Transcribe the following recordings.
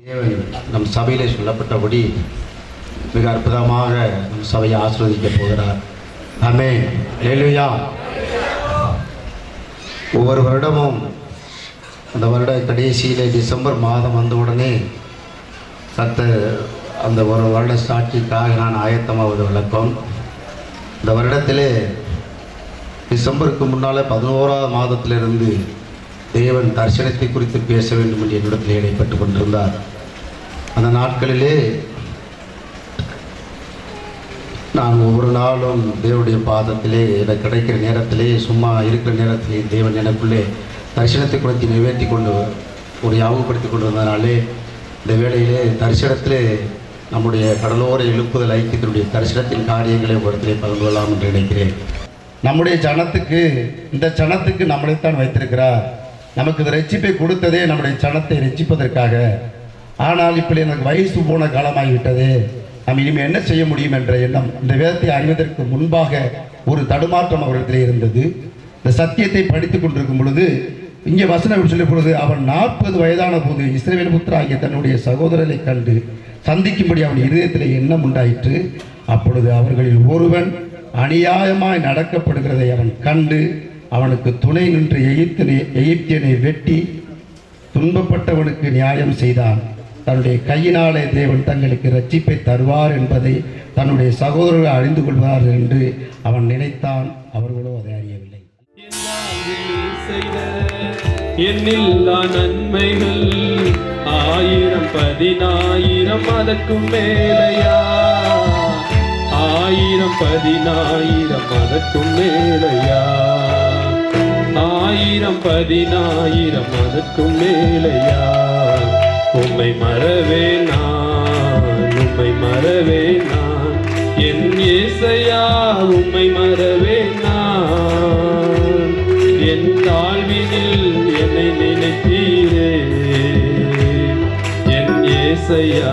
தேவன் நம் சபையிலே சொல்லப்பட்டபடி மிக அற்புதமாக நம் சபையை ஆசீர்வதிக்கப் போகிறார். ஆமென். அல்லேலூயா. ஒவ்வொரு வருடமும் அந்த வருட கடைசியிலே டிசம்பர் மாதம் வந்தவுடனே அந்த ஒரு வருட சாட்சிக்காக நான் ஆயத்தமாவது வழக்கம். இந்த வருடத்திலே டிசம்பருக்கு முன்னால் 11ஆவது மாதத்திலிருந்து தேவன் தரிசனத்தை குறித்து பேச வேண்டும் என்று என்னிடத்தில் இடைப்பட்டு கொண்டிருந்தார். அந்த நாட்களிலே நான் ஒவ்வொரு நாளும் தேவனுடைய பாதத்திலே எனக்கு கிடைக்கிற நேரத்திலே, சும்மா இருக்கிற நேரத்திலே தேவன் எனக்குள்ளே தரிசனத்தை குறித்து நிறைவேற்றி கொண்டு ஒரு யாவுப்படுத்தி கொண்டு வந்ததினாலே இந்த வேளையிலே தரிசனத்திலே நம்முடைய கடலோர எழுப்புதல் ஐக்கியத்தினுடைய தரிசனத்தின் காரியங்களை ஒருத்தரை பகிர்ந்து கொள்ளலாம் என்று நினைக்கிறேன். நம்முடைய ஜனத்துக்கு, இந்த ஜனத்துக்கு நம்மளைத்தான் வைத்திருக்கிறார். நமக்கு இந்த ரட்சிப்பை கொடுத்ததே நம்முடைய ஜனத்தை ரட்சிப்பதற்காக. ஆனால் இப்படி எனக்கு வயசு போன காலமாகிவிட்டது, நம்ம இனிமேல் என்ன செய்ய முடியும் என்ற எண்ணம் இந்த வேதத்தை அறிவதற்கு முன்பாக ஒரு தடுமாற்றம் அவரிடத்தில் இருந்தது. இந்த சத்தியத்தை படித்து கொண்டிருக்கும் பொழுது இங்கே வசனம் சொல்லும் பொழுது, அவன் 40 வயதான போது இஸ்ரவேல் புத்திரராகிய தன்னுடைய சகோதரரை கண்டு சந்திக்கும்படி அவன் இருதயத்தில் எண்ணம் உண்டாயிற்று. அப்பொழுது அவர்களில் ஒருவன் அநியாயமாய் நடக்கப்படுகிறதை அவன் கண்டு அவனுக்கு துணை நின்று எகிப்தியனை வெட்டி துன்பப்பட்டவனுக்கு நியாயம் செய்தான். தன்னுடைய கையினாலே தேவன் தங்களுக்கு ரட்சிப்பை தருவார் என்பதை தன்னுடைய சகோதரர்கள் அறிந்து கொள்வார்கள் என்று அவன் நினைத்தான். அவர்களோ அதை அறியவில்லை. எண்ணில்லா நன்மைகள் 1000 10,000 அதற்கும் மேலையா, 1000 10,000 அதற்கும் மேலையா, 1000 10,000 அதற்கும் மேலையா. உம்மை மறவே நான், உம்மை மறவே நான், என் இயேசையா உம்மை மறவே நான். என் தாழ்வினில் என்னை நினைத்தீரே, என் இயேசையா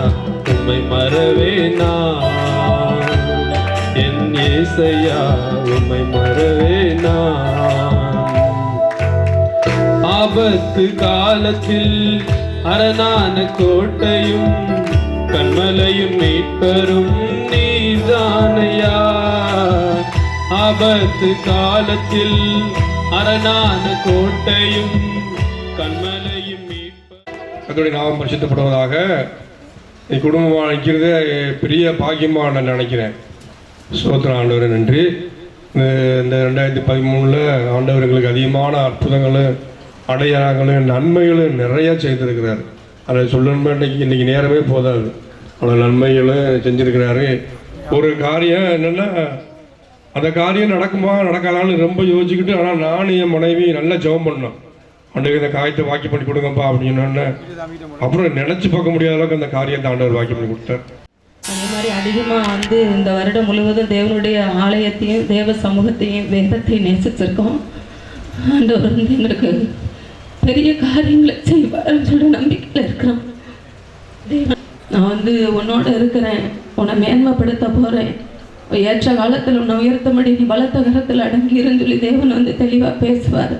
உம்மை மறவே நான், என் இயேசையா உம்மை மறவே நான். ஆபத்து காலத்தில் அரணான கோட்டையும் கண்மலையும் மீட்பரும் நீர்தானையா. ஆபத்து காலத்தில் அரணான கோட்டையும் கண்மலையும் மீட்பரும். கர்த்தருடைய நாமம் பரிசுத்தப்படுவதாக. என் குடும்பமாக நிற்கிறது பெரிய பாக்கியமாக நான் நினைக்கிறேன். ஸ்தோத்திரம் ஆண்டவரே, நன்றி. இந்த 2013 ஆண்டவர் எங்களுக்கு அதிகமான அற்புதங்களும் அடையாளங்களும் நன்மைகளும் நிறையா செய்திருக்கிறார். அதை சொல்லணுமே இன்னைக்கு நேரமே போதாது. அவ்வளோ நன்மைகளும் செஞ்சுருக்கிறாரு. ஒரு காரியம் என்னென்னா, அந்த காரியம் நடக்குமா நடக்காதான்னு ரொம்ப யோசிச்சுக்கிட்டு, ஆனால் நானும் என் மனைவி நல்லா ஜெபம் பண்ணோம். ஆண்டவர் இந்த காரியத்தை வாக்கி பண்ணி கொடுங்கப்பா அப்படின்னு. அப்புறம் நினச்சி பார்க்க முடியாத அளவுக்கு அந்த காரியத்தை ஆண்டவர் வாக்கி பண்ணி கொடுத்தார். அதே மாதிரி அதிகமாக இந்த வருடம் முழுவதும் தேவனுடைய ஆலயத்தையும் தேவ சமூகத்தையும் வேதத்தையும் நேசிச்சிருக்கோம். ஆண்டவர் எங்களுக்கு பெரிய காரியங்களை செய்வார்னு சொல்ல நம்பிக்கையில் இருக்கிறோம். நான் உன்னோட இருக்கிறேன், உன்னை மேன்மைப்படுத்த போகிறேன், ஏற்ற காலத்தில் உன்னை உயர்த்தபடி நீ பலத்த கரத்தில் அடங்கிருன்னு சொல்லி தேவன் தெளிவாக பேசுவார்.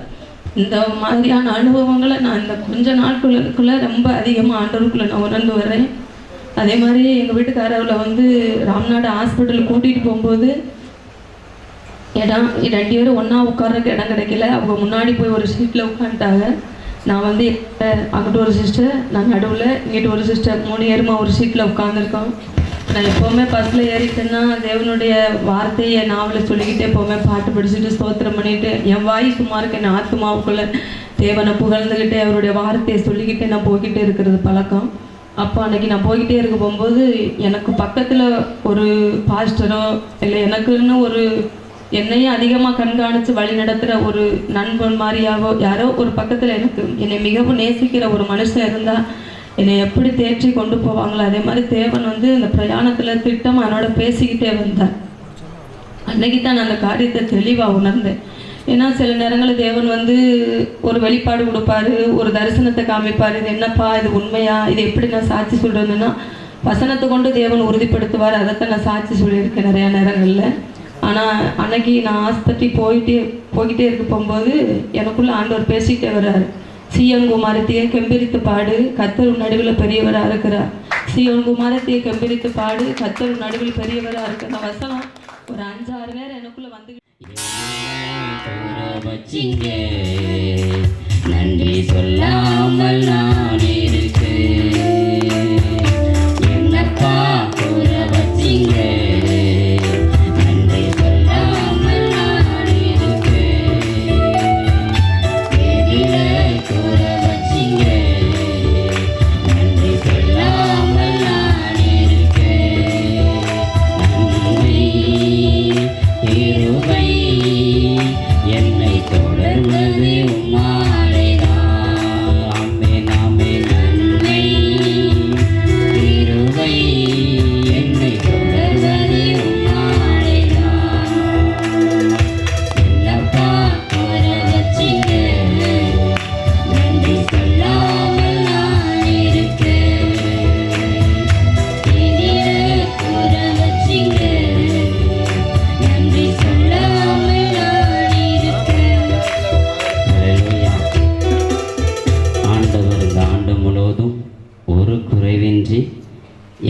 இந்த மாதிரியான அனுபவங்களை நான் இந்த கொஞ்ச நாட்களுக்குள்ளே ரொம்ப அதிகமாக ஆண்டவருக்குள்ளே நான் உணர்ந்து வரேன். அதே மாதிரி எங்கள் வீட்டுக்காரவில் ராம்நாடு ஹாஸ்பிட்டல் கூட்டிகிட்டு போகும்போது இடம் 2 பேரும் ஒன்றா உட்கார்றதுக்கு இடம் கிடைக்கல. அவங்க முன்னாடி போய் ஒரு சீட்டில் உட்காந்துட்டாங்க. நான் அங்கிட்ட ஒரு சிஸ்டர், நான் நடுவில், இங்கிட்ட ஒரு சிஸ்டர், 3 பேருமா ஒரு சீட்டில் உட்காந்துருக்கோம். நான் எப்போவுமே பஸ்ஸில் ஏறிட்டேன்னா தேவனுடைய வார்த்தையை நாவலில் சொல்லிக்கிட்டே எப்போவுமே பாட்டு படிச்சுட்டு ஸ்தோத்திரம் பண்ணிவிட்டு என் வாய் சும்மா இருக்க என் ஆத்மாவுக்குள்ளே தேவனை புகழ்ந்துக்கிட்டே அவருடைய வார்த்தையை சொல்லிக்கிட்டே நான் போய்கிட்டே இருக்கிறது பழக்கம். அப்போ அன்றைக்கி நான் போய்கிட்டே இருக்க போகும்போது எனக்கு பக்கத்தில் ஒரு பாஸ்டரோ இல்லை எனக்குன்னு ஒரு என்னையும் அதிகமாக கண்காணித்து வழி நடத்துகிற ஒரு நண்பன் மாதிரியாவோ யாரோ ஒரு பக்கத்தில் என்னை மிகவும் நேசிக்கிற ஒரு மனுஷன் இருந்தால் என்னை எப்படி தேற்றி கொண்டு போவாங்களோ அதே மாதிரி தேவன் இந்த பிரயாணத்தில் திட்டமாக என்னோட பேசிக்கிட்டே வந்தார். அன்னைக்கு தான் நான் அந்த காரியத்தை தெளிவாக உணர்ந்தேன். ஏன்னா சில நேரங்களில் தேவன் ஒரு வெளிப்பாடு கொடுப்பாரு, ஒரு தரிசனத்தை காமிப்பார். இது என்னப்பா, இது உண்மையா, இது எப்படி நான் சாட்சி சொல்கிறதுன்னா வசனத்தை கொண்டு தேவன் உறுதிப்படுத்துவார். அதைத்தான் நான் சாட்சி சொல்லியிருக்கேன் நிறையா நேரங்களில். ஆனால் அன்னைக்கு நான் ஆஸ்பத்திரி போய்கிட்டே இருக்க போகும்போது எனக்குள்ளே ஆண்டவர் பேசிக்கிட்டே வர்றாரு. சீயோன் குமாரத்தியை கெம்பீரித்து பாடு, கர்த்தர் உன் நடுவில் பெரியவராக இருக்கிறார். சீயோன் குமாரத்தியை கெம்பீரித்து பாடு, கர்த்தர் உன் நடுவில் பெரியவராக இருக்கிற வசனம் ஒரு 5-6 பேர் எனக்குள்ள வந்து நன்றி சொல்லாமல் நான் இருக்கு என்னப்பா கூற வச்சிங்க நன்றி சொல்லாமல் நான் இருக்கு எதிர கூற வச்சிங்க நன்றி சொல்லாமல் நான் இருக்கு நன்மை கிருபை என்னை தொடர்வது உம்மாலேதான். ஆமென் ஆமென். நன்மை கிருபை என்னை தொடர்வது உம்மாலேதான். என்னப்பா கூற வச்சிங்க நன்றி சொல்லாமல் நான் இருக்கேன். இனிய கூற வச்சிங்க நன்றி சொல்லாமல் நான் இருக்கேன். ஹல்லேலூயா. ஆண்டவர் இந்த ஆண்டு முழுவதும் ஒரு குறைவின்றி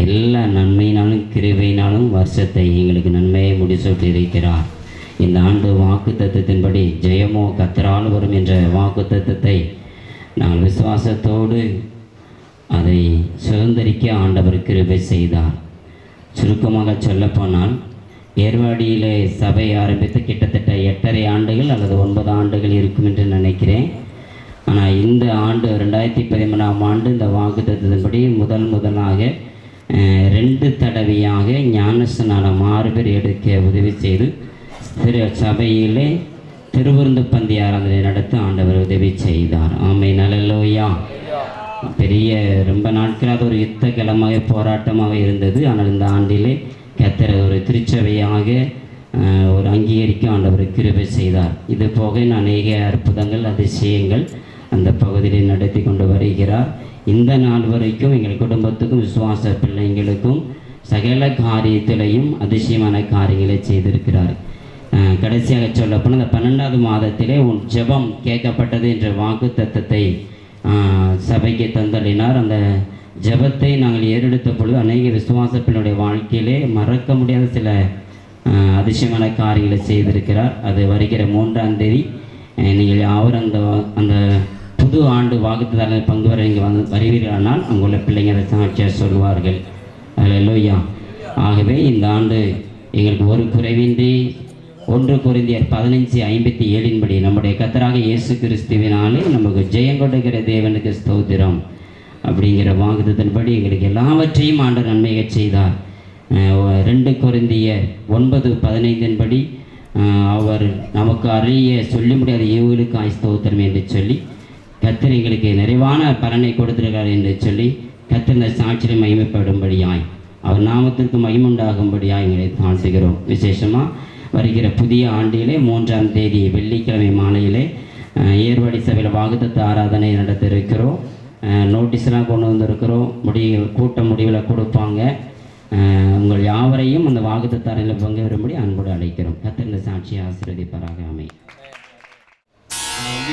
எல்லா நன்மையினாலும் கிருபையினாலும் வருஷத்தை எங்களுக்கு நன்மையை முடிசூட்டி இருக்கிறார். இந்த ஆண்டு வாக்கு தத்துவத்தின்படி ஜெயமோ கர்த்தரால் வரும் என்ற வாக்கு தத்துவத்தை நாங்கள் விசுவாசத்தோடு அதை சுதந்திரிக்க ஆண்டவர் கிருபை செய்தார். சுருக்கமாக சொல்லப்போனால் ஏர்வாடியிலே சபை ஆரம்பித்து கிட்டத்தட்ட 8.5 ஆண்டுகள் அல்லது 9 ஆண்டுகள் இருக்கும் என்று நினைக்கிறேன். ஆனால் இந்த ஆண்டு 2013ஆம் ஆண்டு இந்த வாக்குத்தத்தத்தின்படி முதலாக 2 தடவையாக ஞானஸ்நானம் 6 பேர் எடுக்க உதவி செய்து சபையிலே திருவிருந்து பந்தி ஆராதனை நடத்த ஆண்டவர் உதவி செய்தார். ஆமென் அல்லேலூயா. பெரிய ரொம்ப நாட்கள் அது ஒரு யுத்த களமாக போராட்டமாக இருந்தது. ஆனால் இந்த ஆண்டிலே கர்த்தர் ஒரு திருச்சபையாக ஒரு அங்கீகரிக்க ஆண்டவர் கிருபை செய்தார். இது போக அநேக அற்புதங்கள் அதிசயங்கள் அந்த பகுதியில் நடத்தி கொண்டு வருகிறார். இந்த நாள் வரைக்கும் எங்கள் குடும்பத்துக்கும் விசுவாச பிள்ளைங்களுக்கும் சகல காரியத்திலையும் அதிசயமான காரியங்களை செய்திருக்கிறார். கடைசியாக சொல்லப்போனால் இந்த 12வது மாதத்திலே உன் ஜெபம் கேட்கப்பட்டது என்ற வாக்கு தத்தத்தை சபைக்கு தந்தளினார். அந்த ஜெபத்தை நாங்கள் ஏறெடுத்த பொழுது அநேக விசுவாசப்பினுடைய வாழ்க்கையிலே மறக்க முடியாத சில அதிசயமான காரியங்களை செய்திருக்கிறார். அது வருகிற 3ஆம் தேதி நீங்கள் யாரும் அந்த புது ஆண்டு வாக்குத்தத்தத்தில் பங்கு வர இங்கே வருவீர்களானால் அங்குள்ள பிள்ளைங்க அதை சாட்சியாக சொல்வார்கள். அல்லேலூயா. ஆகவே இந்த ஆண்டு எங்களுக்கு ஒரு குறைவின்றி 1 கொரிந்தியர் 15:57 படி நம்முடைய கர்த்தராக இயேசு கிறிஸ்துவினாலே நமக்கு ஜெயம் கொடுக்கிற தேவனுக்கு ஸ்தோத்திரம் அப்படிங்கிற வாக்குத்தத்தின்படி எங்களுக்கு எல்லாவற்றையும் ஆண்டவர் நன்மையை செய்தார். 2 கொரிந்தியர் 9:15 படி அவர் நமக்கு அறிய சொல்லி முடியாத ஈவுகளுக்காய் ஸ்தோத்திரம் என்று சொல்லி கர்த்தர் எங்களுக்கு நிறைவான பலனை கொடுத்திருக்கிறார் என்று சொல்லி கர்த்தர் இந்த சாட்சியை மகிமைப்படும்படியாய் அவர் நாமத்திற்கு மகிமுண்டாகும்படியாய் எங்களை தாழ்த்துகிறோம். விசேஷமாக வருகிற புதிய ஆண்டிலே 3ஆம் தேதி வெள்ளிக்கிழமை மாலையிலே ஏர்வாடி சபையில் வாக்குத்தத்த ஆராதனை நடத்த இருக்கிறோம். நோட்டீஸ்லாம் கொண்டு வந்திருக்கிறோம். கூட்டம் முடிவில் கொடுப்பாங்க. உங்கள் யாவரையும் அந்த வாக்குத்தத்த ஆராதனையில் பங்கு வரும்படி அன்போடு அழைக்கிறோம். கர்த்தர் இந்த சாட்சியை ஆசீர்வதிப்பாராக. ஆமென்.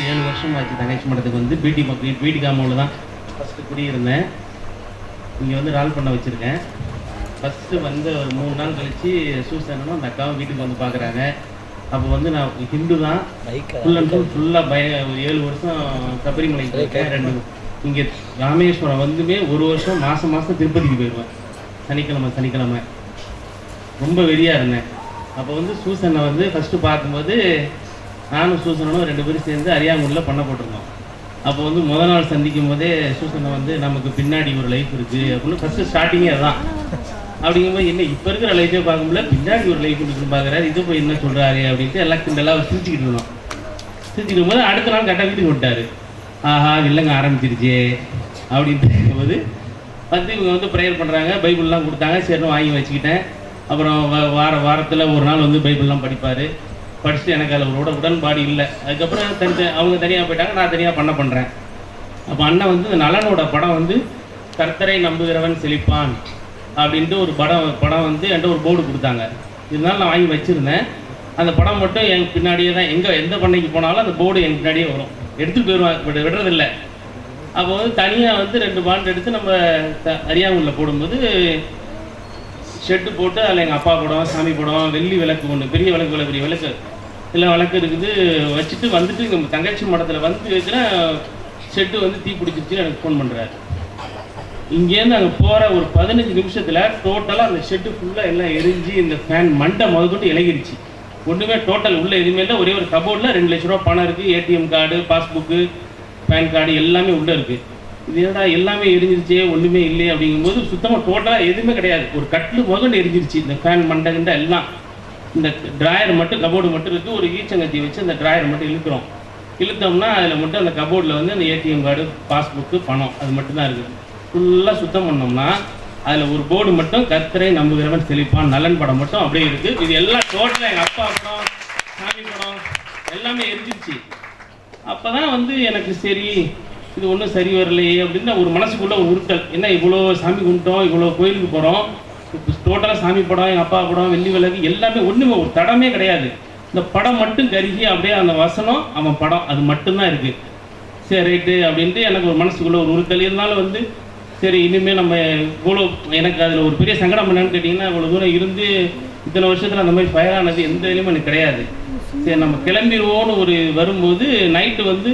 7 வருஷம் ஆச்சு தங்கச்சி மடத்துக்கு வந்து பிடி காமௌண்டில் தான் ஃபஸ்ட்டு குடியிருந்தேன். இங்கே ரால் பண்ண வச்சுருக்கேன். ஃபஸ்ட்டு ஒரு 3 நாள் கழித்து சூசனும் அந்த அக்காவும் வீட்டுக்கு வந்து பார்க்குறாங்க. அப்போ நான் ஹிந்து தான், ஃபுல் அண்ட் ஃபுல்லாக ஒரு 7 வருஷம் சபரிமலைக்கு போயிருக்கேன். 2 இங்கே ராமேஸ்வரம் ஒரு வருஷம் மாதம் திருப்பதிக்கு போயிடுவேன். சனிக்கிழமை ரொம்ப வெறியாக இருந்தேன். அப்போ சூசனை ஃபஸ்ட்டு பார்க்கும்போது நானும் சூசனும் 2 பேரும் சேர்ந்து அரியாங்குடியில் பண்ண போட்டிருந்தோம். அப்போ முதல் நாள் சந்திக்கும் போதே சூசனை நமக்கு பின்னாடி ஒரு லைஃப் இருக்குது அப்படின்னு ஃபஸ்ட்டு ஸ்டார்டிங்கே அதுதான். அப்படிங்கும்போது என்ன இப்போ இருக்கிற லைஃபே பார்க்க முடியல, பின்னாடி ஒரு லைஃப் இருக்குன்னு பார்க்குறாரு. இது போய் என்ன சொல்கிறாரு அப்படின்ட்டு எல்லாம் கிண்டலாக சிரிச்சுக்கிட்டு இருந்தோம். சிரிச்சுக்கிட்டு போது அடுத்த நாள் கரெக்டாக வீட்டுக்கு விட்டார். ஆஹா வில்லங்க ஆரம்பிச்சிருச்சு அப்படின்ட்டு போது இவங்க ப்ரேயர் பண்ணுறாங்க. பைபிள்லாம் கொடுத்தாங்க. சரின்னு வாங்கி வச்சுக்கிட்டேன். அப்புறம் வாரத்தில் ஒரு நாள் பைபிள்லாம் படிப்பார். படிச்சுட்டு எனக்கு அதில் ஒரு உடன்பாடு இல்லை. அதுக்கப்புறம் அவங்க தனியாக போயிட்டாங்க, நான் தனியாக பண்ணுறேன். அப்போ அண்ணன் இந்த நலனோட படம் கர்த்தரை நம்புகிறவன் செழிப்பான் அப்படின்ட்டு ஒரு படம் என்கிட்ட ஒரு போர்டு கொடுத்தாங்க. இதனால நான் வாங்கி வச்சுருந்தேன். அந்த படம் மட்டும் என் பின்னாடியே தான், எந்த பண்ணைக்கு போனாலும் அந்த போர்டு என் பின்னாடியே வரும். எடுத்துகிட்டு போயிடுவாங்க, விடுறதில்லை. அப்போ வந்து தனியாக வந்து 2 பாண்ட் எடுத்து நம்ம அரியாங்குடில் போடும்போது ஷெட்டு போட்டு அதில் எங்கள் அப்பா படம், சாமி படம், வெள்ளி விளக்கு ஒன்று, பெரிய விளக்கு, பெரிய விளக்கு எல்லாம் விளக்கு இருக்குது வச்சுட்டு வந்துட்டு இங்கே தங்கச்சி மடத்தில் வந்து வைக்கிற ஷெட்டு வந்து தீ பிடிச்சிருச்சு. எனக்கு ஃபோன் பண்ணுறாரு. இங்கேருந்து அங்கே போகிற ஒரு 15 நிமிஷத்தில் டோட்டலாக அந்த ஷெட்டு ஃபுல்லாக எல்லாம் எரிஞ்சு இந்த ஃபேன் மண்டை முதற்கொண்டு இலகிருச்சு. ஒன்றுமே டோட்டல் உள்ளே எதுவுமே இல்லை. ஒரே ஒரு கபோர்டில் 2 லட்ச ரூபா பணம் இருக்குது, ATM card, passbook, PAN card எல்லாமே உள்ளே இருக்குது. இது என்னடா எல்லாமே எரிஞ்சிருச்சே, ஒன்றுமே இல்லையே அப்படிங்கும்போது சுத்தமாக டோட்டலாக எதுவுமே கிடையாது. ஒரு கட்டில் முதல்ல எரிஞ்சிருச்சு. இந்த ஃபேன் மண்டகிண்ட எல்லாம். இந்த ட்ராயர் மட்டும், கபோர்டு மட்டும் இருக்குது. ஒரு ஈச்சங்கத்தி வச்சு அந்த ட்ராயர் மட்டும் இழுக்கிறோம். இழுத்தோம்னா அதில் மட்டும் அந்த கபோர்டில் வந்து அந்த ஏடிஎம் கார்டு, பாஸ்புக்கு, பணம் அது மட்டும் தான் இருக்குது. ஃபுல்லாக சுத்தம் பண்ணோம்னா அதில் ஒரு போர்டு மட்டும் கர்த்தரை நம்புகிறவன் செழிப்பான் நலன் படம் மட்டும் அப்படியே இருக்குது. இது எல்லாம் டோட்டலாக எங்கள் அப்பா படம், சாமி படம் எல்லாமே எரிஞ்சிருச்சு. அப்போ தான் வந்து எனக்கு சரி இது ஒன்றும் சரி வரலையே அப்படின்னு ஒரு மனசுக்குள்ளே ஒரு உருட்டல். என்ன இவ்வளோ சாமி கும்பிட்டோம், இவ்வளோ கோயிலுக்கு போகிறோம், டோட்டலாக சாமி படம், எங்கள் அப்பா படம், வெள்ளி விளக்கு எல்லாமே ஒன்றுமே ஒரு தடமே கிடையாது. இந்த படம் மட்டும் கருகி அப்படியே அந்த வசனம் அவன் படம் அது மட்டும்தான் இருக்குது. சரி ரைட்டு அப்படின்ட்டு எனக்கு ஒரு மனசுக்குள்ளே ஒரு உருட்டல். இருந்தாலும் வந்து சரி இனிமேல் நம்ம இவ்வளோ எனக்கு அதில் ஒரு பெரிய சங்கடம் என்னன்னு கேட்டிங்கன்னா, இவ்வளோ தூரம் இருந்து இத்தனை வருஷத்தில் அந்த மாதிரி ஃபயர் ஆனது எந்த இதுலையும் எனக்கு கிடையாது. சரி நம்ம கிளம்பிடுவோன்னு ஒரு வரும்போது நைட்டு வந்து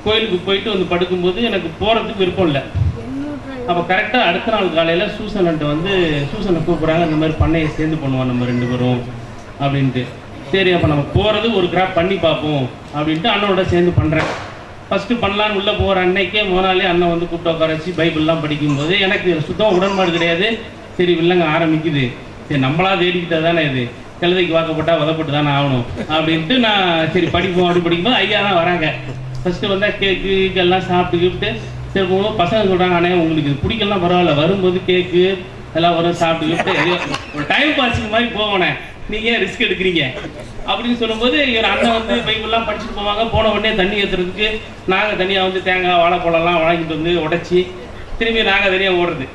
கோயிலுக்கு போயிட்டு வந்து படுக்கும்போது எனக்கு போகிறதுக்கு விருப்பம் இல்லை. அப்போ கரெக்டாக அடுத்த நாள் காலையில் சூசன்கிட்ட வந்து சூசனை கூப்பிட்றாங்க, இந்த மாதிரி பண்ணையை சேர்ந்து பண்ணுவோம் நம்ம 2 பேரும் அப்படின்ட்டு. சரி அப்போ நம்ம போகிறது ஒரு கிராப் பண்ணி பார்ப்போம் அப்படின்ட்டு அண்ணனோட சேர்ந்து பண்ணுறேன். ஃபஸ்ட்டு பண்ணலான்னு உள்ளே போகிற அன்னைக்கே நாளே அண்ணன் வந்து கூப்பிட்டு உட்கார வச்சு பைபிள்லாம் படிக்கும்போது எனக்கு சுத்தம் உடன்பாடு கிடையாது. சரி வில்லங்க ஆரம்பிக்குது, சரி நம்மளா தேடிக்கிட்டா தானே இது, கழுதைக்கு வாக்கப்பட்டால் வதப்பட்டு தானே ஆகணும் அப்படின்ட்டு நான் சரி படிப்போம் அப்படி படிக்கும்போது ஐயா தான் வராங்க. ஃபஸ்ட்டு வந்தால் கேக்கு எல்லாம் சாப்பிட்டுக்கிட்டு சரி போகும்போது பசங்க சொல்கிறாங்க, அண்ணே உங்களுக்கு இது பிடிக்கலாம் பரவாயில்ல, வரும்போது கேக்கு எல்லாம் வரும் சாப்பிட்டுக்கிட்டு ஒரு டைம் பாஸுக்கு மாதிரி போவேனே, நீங்கள் ஏன் ரிஸ்க் எடுக்கிறீங்க அப்படின்னு சொல்லும்போது இவர் அண்ணன் வந்து பைபிள்லாம் படிச்சுட்டு போவாங்க. போன உடனே தண்ணி ஏற்றுறதுக்கு நாங்கள் தனியாக வந்து தேங்காய் வாழைப்பழம்லாம் வாங்கிட்டு வந்து உடச்சி திரும்பி நாங்கள் தனியாக ஓடுறது.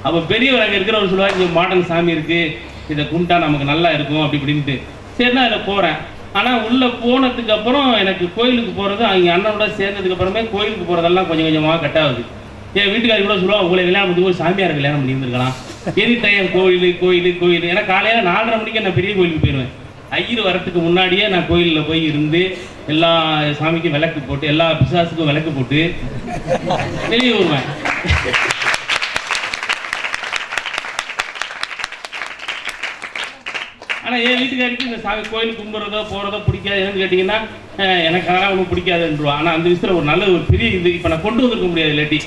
அப்போ பெரியவர் அங்கே இருக்கிறவர் சொல்லுவாங்க, இங்கே மாடர்ன் சாமி இருக்குது, இதை கும்பிட்டா நமக்கு நல்லா இருக்கும் அப்படி இப்படின்ட்டு. சரினா அதில் போகிறேன். ஆனால் உள்ளே போனதுக்கு அப்புறம் எனக்கு கோயிலுக்கு போகிறது அங்கே அண்ணனோட சேர்ந்ததுக்கு அப்புறமே கோயிலுக்கு போகிறதெல்லாம் கொஞ்சம் கொஞ்சமாக கட் ஆகுது. என் வீட்டுக்காரி கூட சொல்லுவாள், உங்களை கல்யாணம் பண்ணி ஒரு சாமியார் கல்யாணம் பண்ணி இருந்திருக்கலாம், எனி டைம் கோயில் கோயில் கோயில். ஏன்னா காலையில் 4:30 மணிக்கு நான் பெரிய கோயிலுக்கு போயிடுவேன். ஐயர் வரத்துக்கு முன்னாடியே நான் கோயிலில் போய் இருந்து எல்லா சாமிக்கும் விளக்கு போட்டு எல்லா பிசாசுக்கும் விளக்கு போட்டு வெளியே வருவேன். ஆனால் என் வீட்டுக்காரிக்கு இந்த சாமி கோயில் கும்பிட்றதோ போகிறதோ பிடிக்காது. என்னன்னு கேட்டிங்கன்னா எனக்கு அதெல்லாம் ஒன்றும் பிடிக்காதுன்றுவா. ஆனால் அந்த விஷயத்தில் ஒரு நல்ல ஒரு பெரிய இது இப்போ நான் கொண்டு வந்திருக்க முடியாது இல்லாட்டி.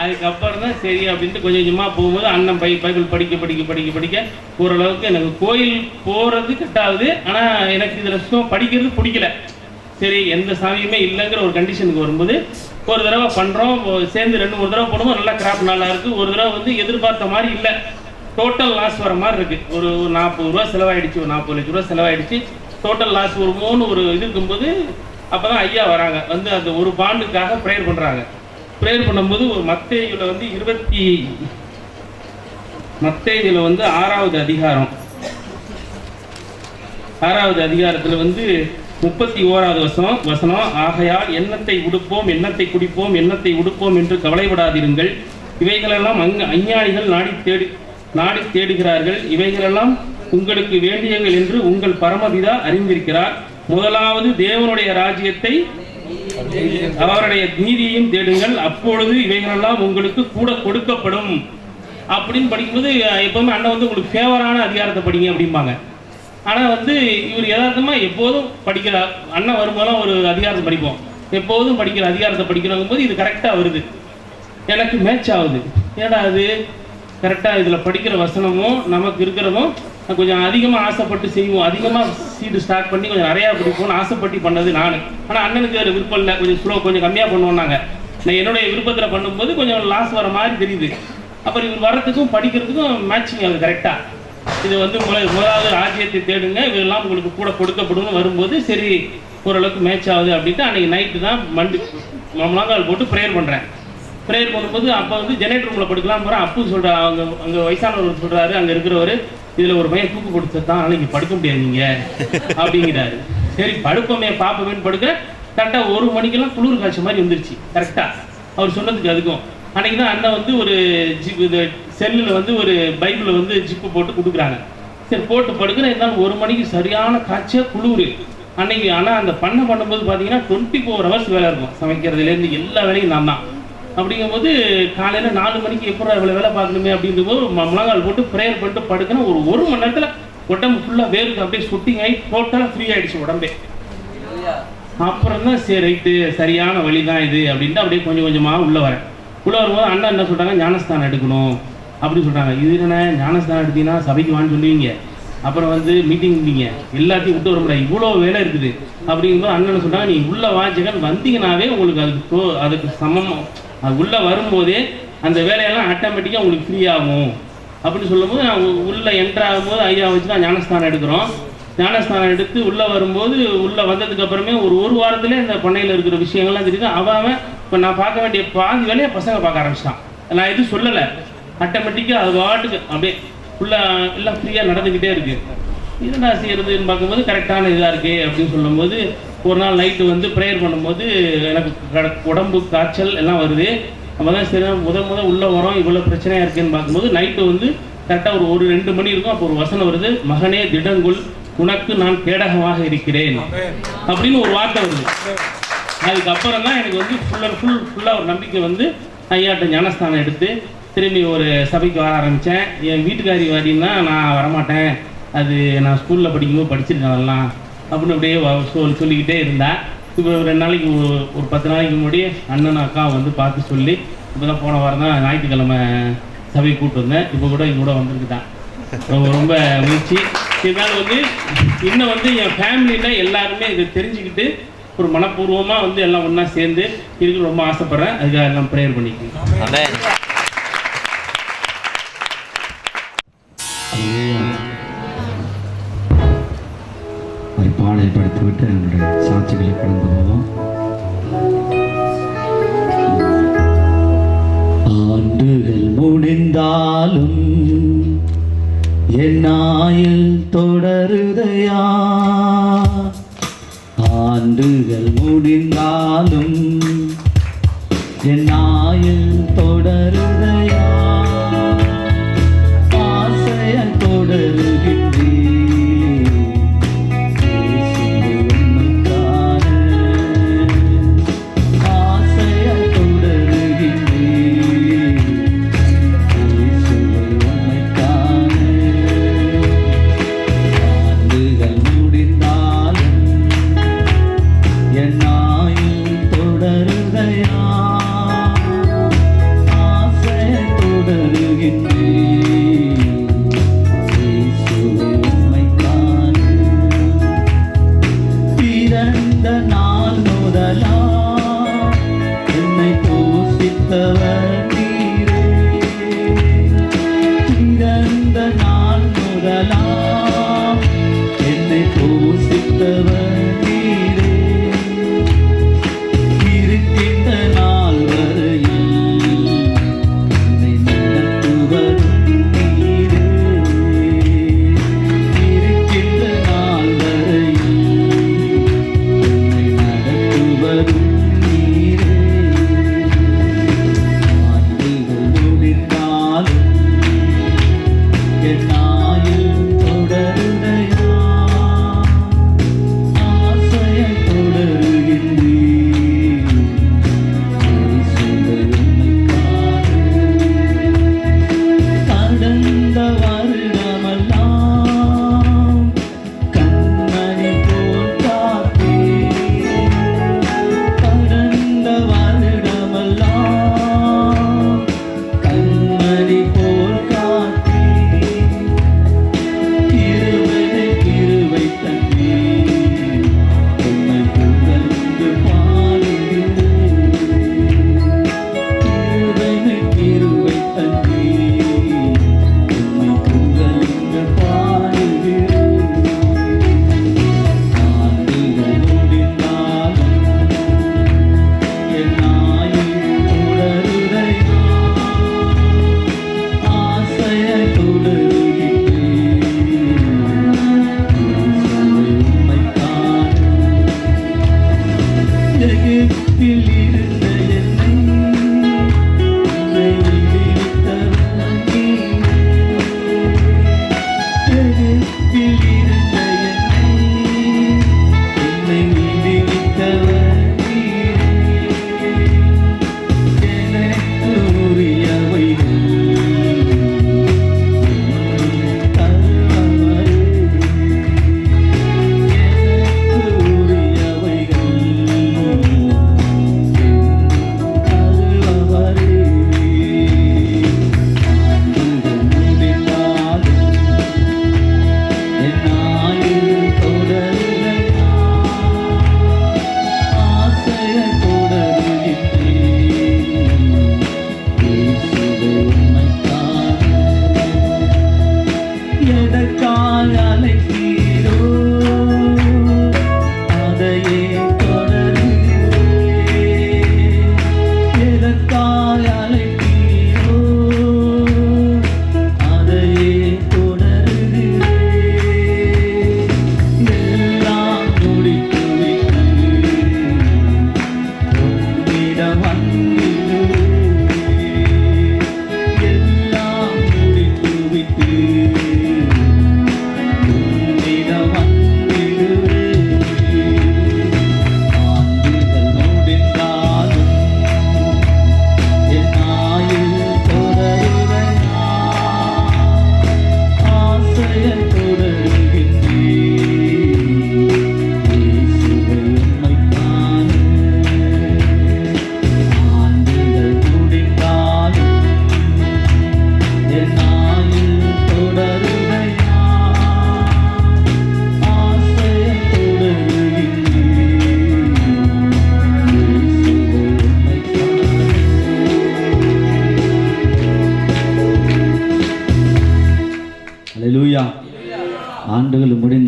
அதுக்கப்புறம் தான் சரி அப்படின்ட்டு கொஞ்சம் கொஞ்சமாக போகும்போது அண்ணன் பைபிள் படிக்க ஓரளவுக்கு எனக்கு கோயில் போகிறது கட்டாகுது. ஆனால் எனக்கு இதில் சுத்தம் படிக்கிறது பிடிக்கல. சரி எந்த சாமியுமே இல்லைங்கிற ஒரு கண்டிஷனுக்கு வரும்போது ஒரு தடவை பண்ணுறோம், சேர்ந்து 2-3 தடவை போடும்போது நல்லா கிராப் நல்லா இருக்குது. ஒரு தடவை வந்து எதிர்பார்த்த மாதிரி இல்லை, டோட்டல் லாஸ் வர மாதிரி இருக்குது. ஒரு 40 ரூபா செலவாயிடுச்சு, ஒரு 40 லட்ச ரூபா செலவாயிடுச்சு. டோட்டல் லாஸ் ஒரு 3 ஒரு இது இருக்கும்போது அப்போ தான் ஐயா வராங்க, வந்து அந்த ஒரு பாண்டுக்காக ப்ரேயர் பண்ணுறாங்க. ப்ரேயர் பண்ணும்போது ஒரு மத்தேயுல வந்து 6வது அதிகாரம் 6வது அதிகாரத்தில் வந்து 31வது வசனம், ஆகையால் எண்ணத்தை உடுப்போம், எண்ணத்தை குடிப்போம், எண்ணத்தை உடுப்போம் என்று கவலைப்படாதிருங்கள். இவைகளெல்லாம் அஞ்ஞானிகள் நாடி தேடுகிறார்கள். இவைகளெல்லாம் உங்களுக்கு வேண்டியங்கள் என்று உங்கள் பரமபிதா அறிந்திருக்கிறார். முதலாவது தேவனுடைய ராஜ்யத்தை அவருடைய நீதியையும் தேடுங்கள், அப்பொழுது இவைகளெல்லாம் உங்களுக்கு கூட கொடுக்கப்படும் அப்படின்னு படிக்கும்போது எப்போதுமே அண்ணன் வந்து உங்களுக்கு ஃபேவரான அதிகாரத்தை படிங்க அப்படிம்பாங்க. ஆனால் வந்து இவர் யதார்த்தமாக எப்போதும் படிக்கிறார். அண்ணன் வரும்போதெல்லாம் ஒரு அதிகாரத்தை படிப்போம், எப்போதும் படிக்கிற அதிகாரத்தை படிக்கிறவங்க போது இது கரெக்டாக வருது, எனக்கு மேட்ச் ஆகுது. ஏன்னா அது கரெக்டாக இதில் படிக்கிற வசனமும் நமக்கு இருக்கிறதும் கொஞ்சம் அதிகமாக ஆசைப்பட்டு செய்வோம். அதிகமாக சீடு ஸ்டார்ட் பண்ணி கொஞ்சம் நிறையா படிப்போம்னு ஆசைப்பட்டு பண்ணது நான். ஆனால் அண்ணனுக்கு அது விருப்பம் இல்லை, கொஞ்சம் ஸ்லோ கொஞ்சம் கம்மியாக பண்ணுவோம். நான் என்னுடைய விருப்பத்தில் பண்ணும்போது கொஞ்சம் லாஸ் வர மாதிரி தெரியுது. அப்புறம் இவர் வர்றதுக்கும் படிக்கிறதுக்கும் மேட்சிங் ஆகுது கரெக்டாக. இது வந்து முதலாவது ராஜ்யத்தை தேடுங்க, இதெல்லாம் உங்களுக்கு கூட கொடுக்கப்படும் வரும்போது சரி ஓரளவுக்கு மேட்ச் ஆகுது அப்படின்ட்டு அன்றைக்கி நைட்டு தான் முழங்கால் போட்டு ப்ரேயர் பண்ணுறேன். ப்ரேயர் பண்ணும்போது அப்போ வந்து ஜெனரேட்டர் ரூமில் படுக்கலாம் போகிறேன். அப்பு சொல்கிற அங்கே வயசானவர் சொல்கிறாரு, அங்கே இருக்கிறவர், இதில் ஒரு பையன் தூக்கு கொடுத்ததான் அன்னைக்கு படுக்க முடியாது நீங்கள் அப்படிங்கிறாரு. சரி படுப்போமே பார்ப்போமேன்னு படுக்க கரெக்டாக 1 மணிக்கெல்லாம் குளிர் காய்ச்ச மாதிரி வந்துருச்சு. கரெக்டாக அவர் சொன்னதுக்கு அதுக்கும் அன்றைக்கி தான் அண்ணன் வந்து ஒரு இது செல்லில் வந்து ஒரு பைபிளில் வந்து ஜிப்பு போட்டு கொடுக்குறாங்க. சரி போட்டு படுக்கிறேன். இருந்தாலும் 1 மணிக்கு சரியான காய்ச்சல் குளிர் அன்னைக்கு. ஆனால் அந்த பண்ணும்போது பார்த்தீங்கன்னா 24 ஹவர்ஸ் வேலை இருக்கும். சமைக்கிறதுலேருந்து எல்லா வேலையும் நான் தான். அப்படிங்கும்போது காலையில் 4 மணிக்கு எப்போ இவ்வளோ வேலை பார்க்கணுமே அப்படிங்கும்போது முழங்கால் போட்டு ப்ரேயர் பண்ணிட்டு படுக்கணும். ஒரு 1 மணி நேரத்தில் உடம்பு ஃபுல்லாக வேருக்கு அப்படியே சுட்டிங் ஆகி டோட்டலாக ஃப்ரீ ஆகிடுச்சு உடம்பே. அப்புறம் தான் சரி ரைட்டு சரியான வழி தான் இது அப்படின்ட்டு அப்படியே கொஞ்சம் கொஞ்சமாக உள்ளே வரேன். உள்ளே வரும்போது அண்ணா என்ன சொல்கிறாங்க, ஞானஸ்தானம் எடுக்கணும் அப்படின்னு சொல்கிறாங்க. இது என்ன ஞானஸ்தானம் எடுத்தீங்கன்னா சபைக்கு வான்னு சொல்லுவீங்க, அப்புறம் வந்து மீட்டிங் எல்லாத்தையும் விட்டு வர முடியாது, இவ்வளோ வேலை இருக்குது அப்படிங்கும்போது அண்ணன் சொல்கிறாங்க, நீ உள்ளே வாஞ்சகன் வந்தீங்கன்னாவே உங்களுக்கு அதுக்கு சமம். அது உள்ளே வரும்போதே அந்த வேலையெல்லாம் ஆட்டோமேட்டிக்காக உங்களுக்கு ஃப்ரீ ஆகும் அப்படின்னு சொல்லும்போது நான் உள்ளே என்ட்ரு ஆகும்போது ஐயா வச்சு தான் ஞானஸ்தானம் எடுக்கிறோம். ஞானஸ்தானம் எடுத்து உள்ளே வரும்போது உள்ளே வந்ததுக்கு அப்புறமே ஒரு வாரத்திலே இந்த பண்ணையில் இருக்கிற விஷயங்கள்லாம் தெரியுது. அவன் இப்போ நான் பார்க்க வேண்டிய பாதி வேலையை பசங்க பார்க்க ஆரம்பிச்சிட்டான். நான் எதுவும் சொல்லலை, ஆட்டோமேட்டிக்காக அது வாட்டுக்கு அப்படியே ஃபுல்லாக எல்லாம் ஃப்ரீயாக நடந்துக்கிட்டே இருக்குது. என்னடா செய்யறதுன்னு பார்க்கும்போது கரெக்டான இதாக இருக்கே அப்படின்னு சொல்லும்போது ஒரு நாள் நைட்டு வந்து ப்ரேயர் பண்ணும்போது எனக்கு உடம்பு காய்ச்சல் எல்லாம் வருது. நம்ம தான் சரி முதல் உள்ளே வரோம், இவ்வளோ பிரச்சனையாக இருக்குன்னு பார்க்கும்போது நைட்டு வந்து கரெக்டாக ஒரு 2 மணி இருக்கும். அப்போ ஒரு வசனம் வருது, மகனே திடங்குள் உனக்கு நான் கேடகமாக இருக்கிறேன் அப்படின்னு ஒரு வார்த்தை வருது. அதுக்கப்புறம் தான் எனக்கு வந்து ஃபுல்லாக ஒரு நம்பிக்கை வந்து ஐயாட்ட ஞானஸ்தானம் எடுத்து திரும்பி ஒரு சபைக்கு வர ஆரம்பித்தேன். என் வீட்டுக்காரி வாரின்னா நான் வரமாட்டேன், அது நான் ஸ்கூலில் படிக்கும்போது படிச்சிருக்கேன் அதெல்லாம் அப்படின்னு அப்படியே சொல்லிக்கிட்டே இருந்தேன். இப்போ 2 நாளைக்கு ஒரு 10 நாளைக்கு முன்னாடி அண்ணன் அக்கா வந்து பார்த்து சொல்லி இப்போ தான் போன வாரம் தான் ஞாயிற்றுக்கிழமை சபையை கூப்பிட்டு வந்தேன். இப்போ கூட இங்கே கூட வந்துருக்குதான். ரொம்ப முயற்சி. இதனால் வந்து இன்னும் வந்து என் ஃபேமிலியில் எல்லாருமே இதை தெரிஞ்சுக்கிட்டு ஒரு மனப்பூர்வமாக வந்து எல்லாம் ஒன்றா சேர்ந்து இதுக்கு ரொம்ப ஆசைப்பட்றேன். அதுக்காக எல்லாம் ப்ரேயர் பண்ணிக்கோங்க. ஒரு பாடலை படித்துவிட்டு என்னுடைய சாட்சிகளை கடந்து போவோம். ஆண்டுகள் முடிந்தாலும் என் ஆயுள் தொடருதையா, ஆண்டுகள் முடிந்தாலும் என் ஆயுள் தொடருதையா, ஆசைய தொடருகின்றேன் ஆசைய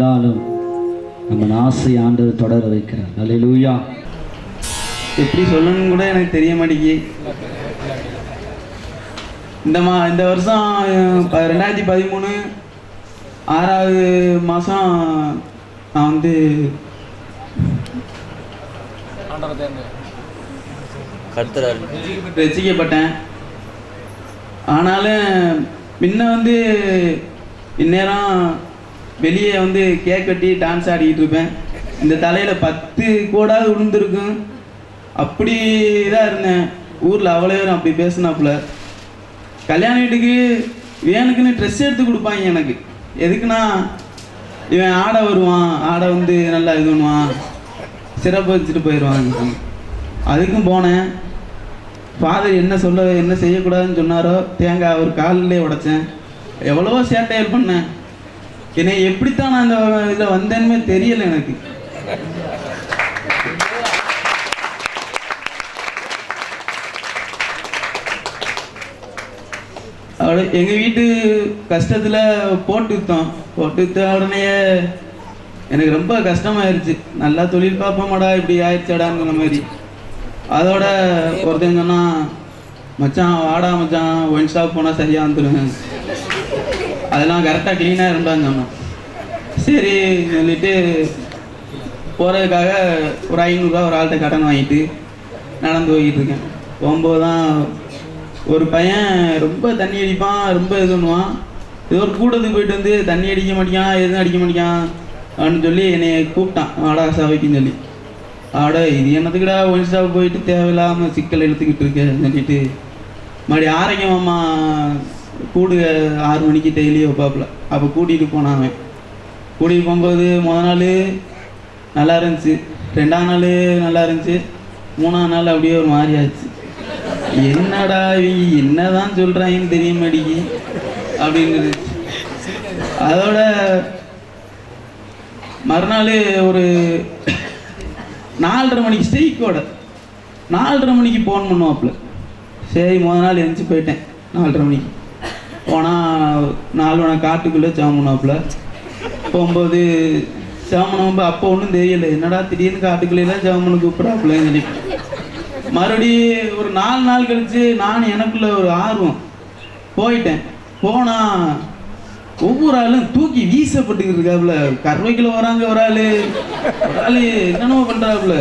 இருந்தாலும் நம்ம ஆசை ஆண்டவர் தொடர வைக்கிறார். அல்லேலூயா. எப்படி சொல்லணும்னு கூட எனக்கு தெரிய மாட்டேங்கி. இந்த வருஷம் 2013 6வது மாதம் நான் வந்து ரசிக்கப்பட்டேன். ஆனாலும் முன்ன வந்து இந்நேரம் வெளியே வந்து கேக் கட்டி டான்ஸ் ஆடிக்கிட்டு இருப்பேன். இந்த தலையில் 10 கோடாவது விழுந்துருக்கும். அப்படி தான் இருந்தேன். ஊரில் அவ்வளோ பேரும் அப்படி பேசினாப்புல. கல்யாண வீட்டுக்கு வேனுக்குன்னு ட்ரெஸ் எடுத்து கொடுப்பாங்க எனக்கு. எதுக்குன்னா இவன் ஆடை வருவான், ஆடை வந்து நல்லா இது பண்ணுவான், சிறப்பு வச்சுட்டு போயிடுவாங்க. அதுக்கும் போனேன். ஃபாதர் என்ன செய்யக்கூடாதுன்னு சொன்னாரோ தேங்காய் அவர் காலிலே உடைச்சேன். எவ்வளவோ சேட்டையல் பண்ணேன். என்னை எப்படித்தான் நான் அந்த இதில் வந்தேன்னு தெரியலை எனக்கு. அவளை எங்கள் வீட்டு கஷ்டத்தில் போட்டு விற்ற உடனே எனக்கு ரொம்ப கஷ்டமாயிருச்சு. நல்லா தொழில் பார்ப்போமாடா, இப்படி ஆயிடுச்சாடாங்கிற மாதிரி. அதோட ஒருத்தன் சொன்னான், மச்சான் வாடா மச்சான், ஒயின் ஷாப் போனால் சரியாக வந்துடுவேன், அதெல்லாம் கரெக்டாக க்ளீனாக இருந்தான்னு சொன்னான். சரி சொல்லிட்டு போகிறதுக்காக ஒரு 500 ரூபா ஒரு ஆள்கிட்ட கடன் வாங்கிட்டு நடந்து போய்கிட்டு இருக்கேன். போகும்போது தான் ஒரு பையன் ரொம்ப தண்ணி அடிப்பான், ரொம்ப இது பண்ணுவான். ஏதோ ஒரு கூட்டத்துக்கு போயிட்டு வந்து தண்ணி அடிக்க மாட்டேங்கான், எதுவும் அடிக்க மாட்டேங்கான் அப்படின்னு சொல்லி என்னை கூப்பிட்டான், வாடா சபைக்குன்னு சொல்லி. இது என்னத்துக்குடா ஒயின் ஷாப் போயிட்டு தேவையில்லாமல் சிக்கல் எடுத்துக்கிட்டு இருக்கேன்னு சொல்லிட்டு மறுபடி ஆரோக்கியமாம்மா கூடு 6 மணிக்கு டெய்லி வைப்பாப்புல. அப்போ கூட்டிகிட்டு போனாங்க. கூட்டிகிட்டு போகும்போது முதல் நாள் நல்லா இருந்துச்சு, 2ஆம் நாள் நல்லா இருந்துச்சு, 3ஆம் நாள் அப்படியே ஒரு மாதிரி ஆச்சு. என்னடா இவங்க என்னதான் சொல்கிறாங்கன்னு தெரிய மாட்டேங்கி அப்படின்னு. அதோட மறுநாள் ஒரு 4:30 மணிக்கு ஸ்ட்ரைக்கோட 4:30 மணிக்கு ஃபோன் பண்ணுவாப்புல. சரி முதல் நாள் எழுந்துச்சி போயிட்டேன். 4:30 மணிக்கு போனால் 4 மணி காட்டுக்குள்ளே ஜாம் பண்ணுவாப்புல. போகும்போது ஜாம் பண்ணும்போது அப்போ ஒன்றும் தெரியலை, என்னடா திடீர்னு காட்டுக்குள்ளேலாம் ஜாம் பண்ண கூப்பிடாப்புலன்னு சொல்லி. மறுபடி ஒரு 4 நாள் கழித்து நான் எனக்குள்ள ஒரு ஆர்வம் போயிட்டேன். போனால் ஒவ்வொரு ஆளும் தூக்கி வீசப்பட்டுக்கிட்டு இருக்காப்புல. கருவைக்குள்ள வராங்க ஒரு ஆள் என்னென்னமோ பண்ணுறாப்புல.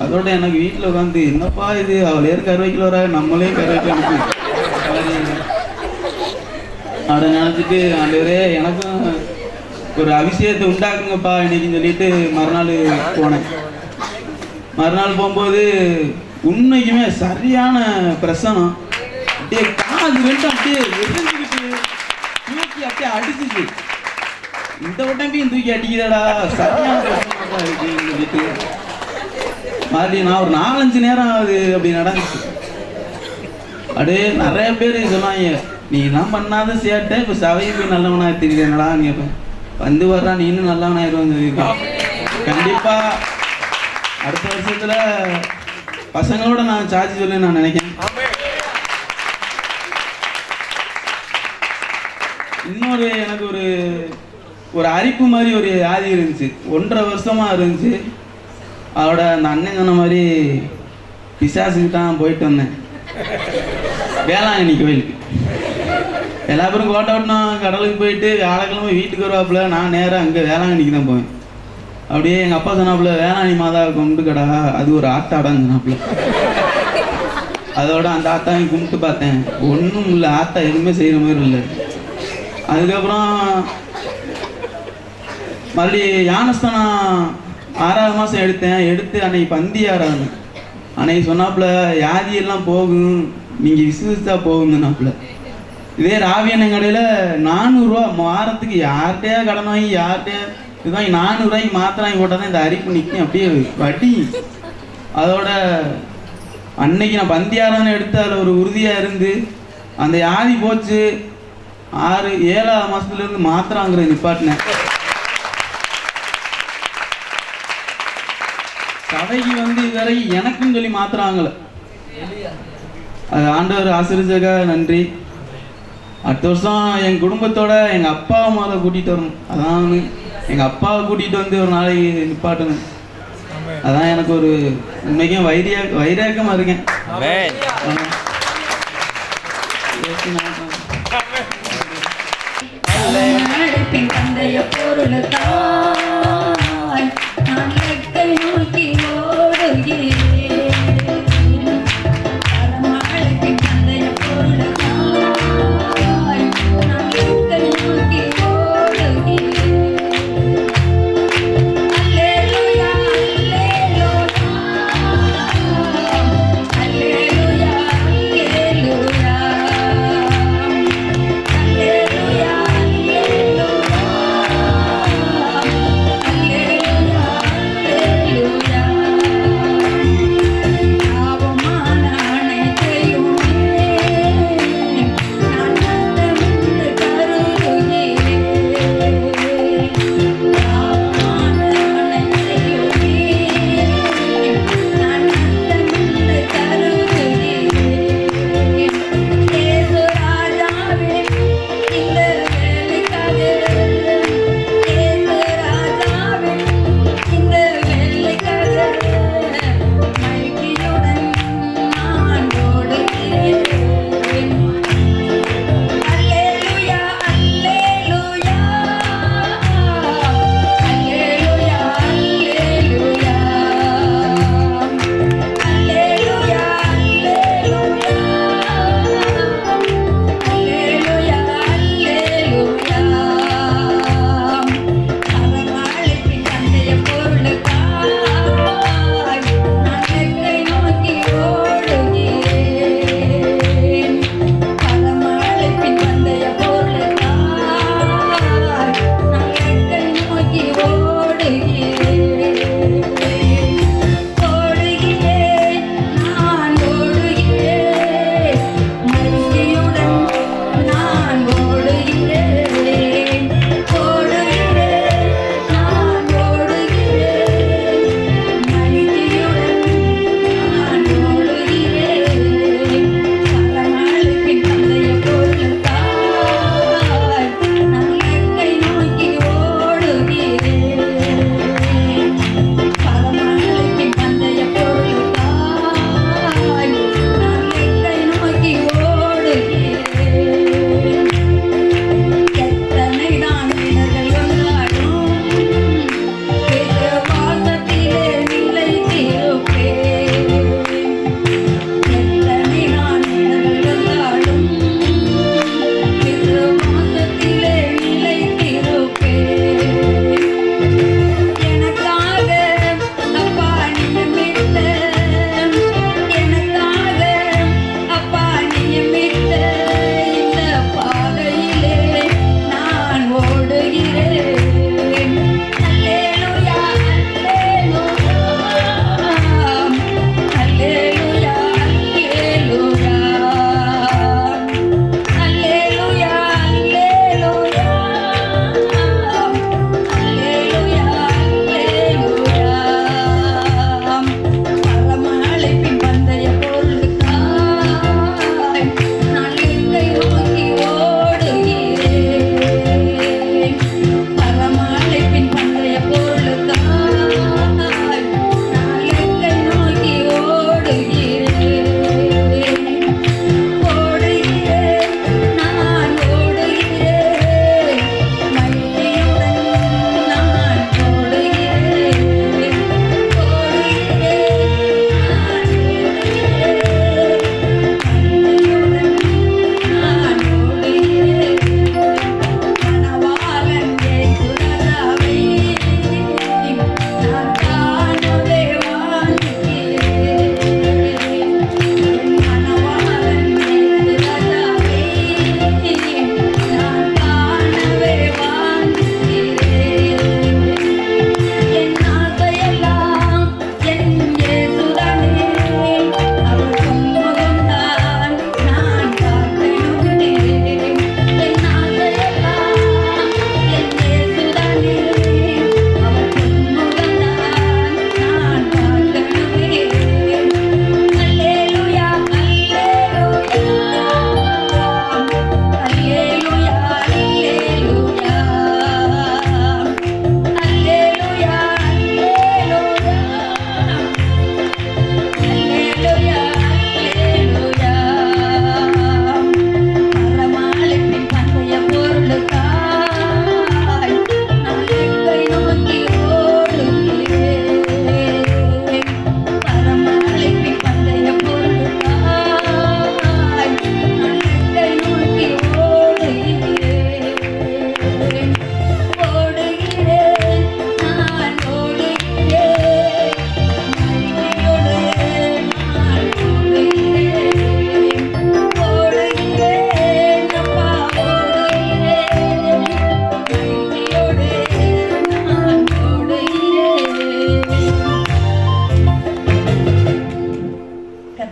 அதோட எனக்கு வீட்டில் உட்காந்து என்னப்பா இது, அவளே கருவைக்குள்ள வராங்க, நம்மளே கருவைக்கு அனுப்பி அதை நினச்சிட்டு ஆண்டவரே எனக்கும் ஒரு அபிஷேகத்தை உண்டாக்குங்கப்பா இன்னைக்குன்னு சொல்லிட்டு மறுநாள் போனேன். மறுநாள் போகும்போது உண்மைக்குமே சரியான பிரசனம். அப்படியே காது ரெண்டு அப்படியே எரிஞ்சுக்கிட்டு தூக்கி அப்படியே அடிச்சுச்சு. இந்த உடம்பையும் தூக்கி அடிக்கிறடா, சரியான பிரசனமா இருக்குன்னு சொல்லிட்டு மறுபடியும் நான் ஒரு 4-5 நேரம் அது அப்படி நடந்துச்சு. அப்படியே நிறைய பேர் சொன்னாங்க, நீ தான் பண்ணாத சேட்டை இப்போ சபையை போய் நல்லவனா தெரியுறேனடா. நீ வந்து வர்றா, நீ இன்னும் நல்லவனாயிருவான்னு சொல்லியிருக்கேன். கண்டிப்பா அடுத்த வருஷத்துல பசங்களோட நான் சார்ஜ் சொல்லி நான் நினைக்கிறேன். இன்னொரு எனக்கு ஒரு அரிப்பு மாதிரி ஒரு ஆதி இருந்துச்சு, 1.5 வருஷமா இருந்துச்சு. அதோட அந்த அண்ணன் சொன்ன மாதிரி பிசாசுக்கு தான் போயிட்டு வந்தேன் வேளாங்கண்ணி கோயிலுக்கு. எல்லா பேரும் கோட்டை ஓட்டணும், கடலுக்கு போயிட்டு வியாழக்கிழமை வீட்டுக்கு வருவாப்புல. நான் நேராக அங்கே வேளாங்கண்ணிக்கு தான் போவேன். அப்படியே எங்கள் அப்பா சொன்னாப்புல, வேளாங்கண்ணி மாதா கும்பிட்டு கடா, அது ஒரு ஆத்தாடான்னு சொன்னாப்புல. அதோட அந்த ஆத்தாவையும் கும்பிட்டு பார்த்தேன், ஒன்றும் இல்லை, ஆத்தா எதுவுமே செய்கிற மாதிரி இல்லை. அதுக்கப்புறம் மறுபடியும் ஞானஸ்தானம் 6வது மாதம் எடுத்து அன்னைக்கு பந்தி ஆறாங்க. அன்னைக்கு சொன்னாப்புல, வியாதியெல்லாம் போகும், நீங்கள் விசுவசித்தா போகுங்கன்னாப்புல. இதே ராவியண்ணன் கடையில் 400 ரூபா வாரத்துக்கு யார்கிட்டயா கடன் வாங்கி யார்கிட்டயா இது வாங்கி 400 ரூபாய்க்கு மாத்திரை வாங்கி போட்டால் தான் இந்த அரிப்பு நிற்கும், அப்படியே வட்டி. அதோட அன்னைக்கு நான் பந்தியாரான்னு எடுத்து அதில் ஒரு உறுதியாக இருந்து அந்த வியாதி போச்சு. 7வது மாதத்துலேருந்து மாத்திரை வாங்குறது நிப்பாட்டினேன். சபைக்கு வந்து இதுவரை எனக்குன்னு சொல்லி மாத்திரை வாங்கலை. அது ஆண்டவர் ஆசீர்வதிச்சதுக்காக நன்றி. அடுத்த வருஷம் என் குடும்பத்தோட எங்கள் அப்பா அம்மாவை கூட்டிகிட்டு வரணும். அதான் எங்கள் அப்பாவை கூட்டிகிட்டு வந்து ஒரு நாளைக்கு நிப்பாட்டணும். அதான் எனக்கு ஒரு உண்மைக்கும் வைராக்கமாக இருக்கேன். தந்தைய பொருளுக்காய் நான் லெக்கை நோக்கி ஓடுகிறேன். பரமாளுக்கு தந்தைய பொருளுக்காய் நான் லெக்கை நோக்கி ஓடுகிறேன். அல்லேலூயா அல்லேலூயா அல்லேலூயா அல்லேலூயா.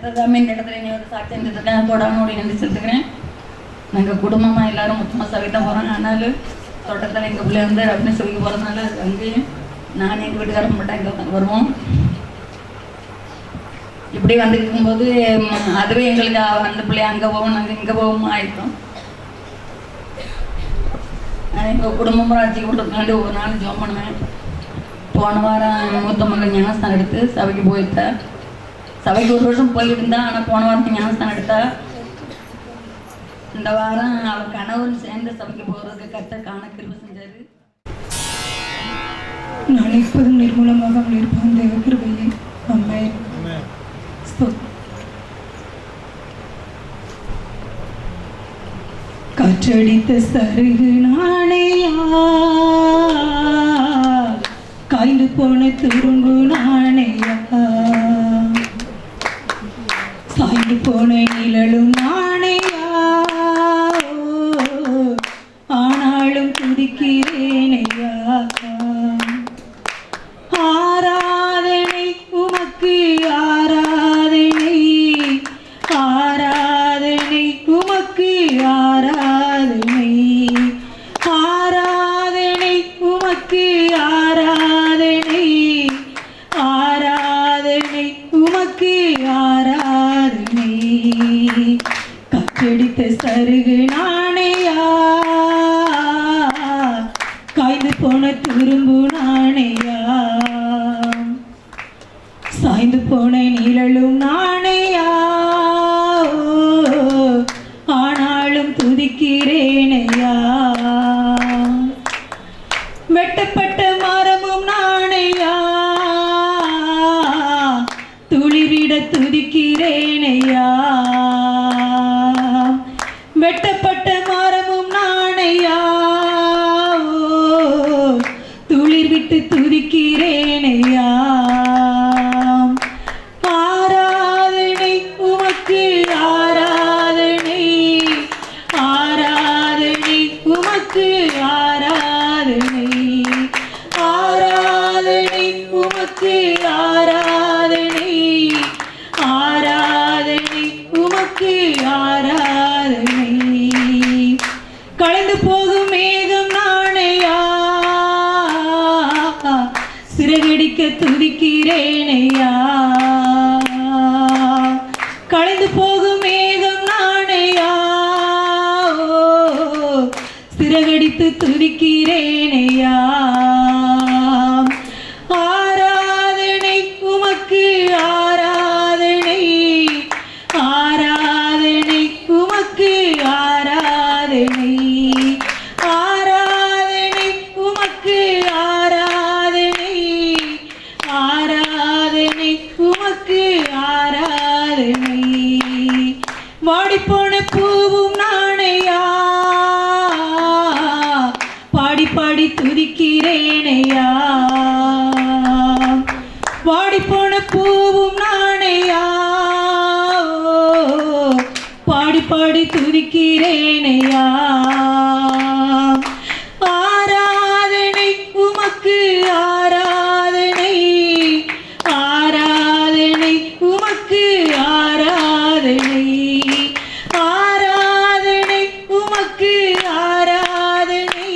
கர்த்ததாமே இந்த இடத்துல நீ வந்து சாட்சி இருந்துருக்கேன் போடாமல் நினைச்சிருக்கிறேன். நாங்கள் குடும்பமாக எல்லாரும் மொத்தமாக சவிதான் போகிறோம். ஆனாலும் தோட்டத்தில் எங்கள் பிள்ளை வந்து அப்படின்னு சொல்லி போகிறதுனால அங்கேயும் நான் எங்கள் வீட்டுக்கார மட்டும் இங்கே வருவோம். இப்படி வந்து இருக்கும்போது அதுவே எங்களுக்கு அந்த பிள்ளை அங்கே போவோம் நாங்கள் இங்கே போவோமா ஆயிட்டோம். எங்கள் குடும்பம் ராஜ்ஜி கொடுத்துக்காண்டி ஒரு நாள் ஜோம் பண்ணுவேன். போன வாரம் மூத்த மகள் ஞானஸ்தானம் எடுத்து சபைக்கு போயிட்டா. சபைக்கு ஒரு வருஷம் போயிட்டு இருந்தா. ஆனால் போன வாரத்துக்கு ஞானஸ்தானம் எடுத்தா. இந்த வாரம் அவள் கணவன் சேர்ந்து சபைக்கு போகிறதுக்கு கர்த்தர் காண கிருபை செஞ்சாரு. நான் எப்போதும் நிர்மூலமாக இருப்பேன் தேவ கிருபையே. ஆமென். காற்றடித்த சருகு நாணையா, காய்ந்து போன துரும்பு நாணையா, சாய்ந்து போன நிழலும் நாணையா, ஆனாலும் துதிக்கிறேனையா. ஆராதனை உமக்கு ஆராதனை, ஆராதனை உமக்கு ஆராதனை, ஆராதனை உமக்கு ஆராதனை, ஆராதனை உமக்கு ஆராதனை. காற்றடித்த சருகு நாணையா, காய்ந்து போன துரும்பு நாணையா, சாய்ந்து போன நிழலும் நாணையா, ஆனாலும் துதிக்கிறேனையா. வெட்டப்பட்ட மரமும் நாணையா, துளிரிட துதிக்கிறேனையா. வெட்டப்பட்ட மரமும் நாணையா, துளிர் விட்டு துதிக்கிறேனையா. ஆராதனை உமக்கு ஆராதனை, ஆராதனை உமக்கு ஆராதனை, ஆராதனை உமக்கு ஆராதனை, ஆராதனை உமக்கு ஆராதனை. கலைந்து போகும் மேகம் நாணையா, சிறகடிக்க துதிக்கிறேனையா. கலைந்து போகும் மேகம் நாணையா, சிறகடித்து துதிக்கிறேனையா. ஆராதனை உமக்கு ஆராதனை, ஆராதனை உமக்கு ஆராதனை, ஆராதனை உமக்கு ஆராதனை, ஆராதனை உமக்கு ஆராதனை. வாடிப்போன பூவும் நாணையா, பாடி பாடி துதிக்கிறேனையா. வாடிப்போன பூவும் நாணையா, பாடி பாடி துதிக்கிறேனையா. ஆராதனை உமக்கு ஆராதனை, ஆராதனை உமக்கு ஆராதனை, ஆராதனை உமக்கு ஆராதனை,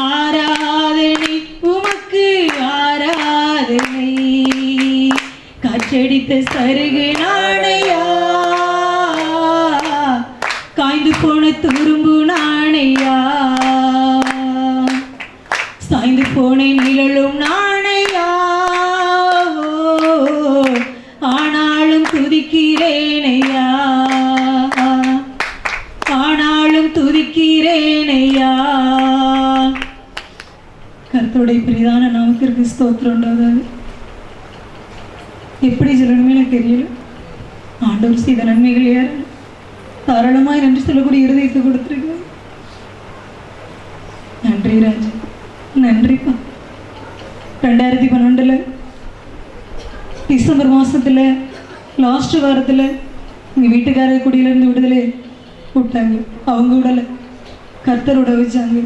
ஆராதனை உமக்கு ஆராதனை. காற்றடித்த சருகு நாணையா, காய்ந்து போன துரும்பு நாணையா, சாய்ந்து போன நிழலும் நாணையா, ஆனாலும் துதிக்கிறேனையா, ஆனாலும் துதிக்கிறேனையா. கர்த்தருடைய பிரிதான நாமத்திற்கு ஸ்தோத்திரம் உண்டாகாது. எப்படி சொல்லணுமே எனக்கு தெரியல. ஆண்டவர் செய்த நன்மைகள் யார் தாராளமாய் நன்றி சொல்லக்கூடிய இருதயத்தை கொடுத்துருக்கு. நன்றி ராஜா, நன்றிப்பா. 2012 டிசம்பர் மாதத்தில் லாஸ்ட் வாரத்தில் எங்கள் வீட்டுக்கார குடியிலேருந்து விடுதலை விட்டாங்க. அவங்க விடலை, கர்த்தர் விட வச்சாங்க.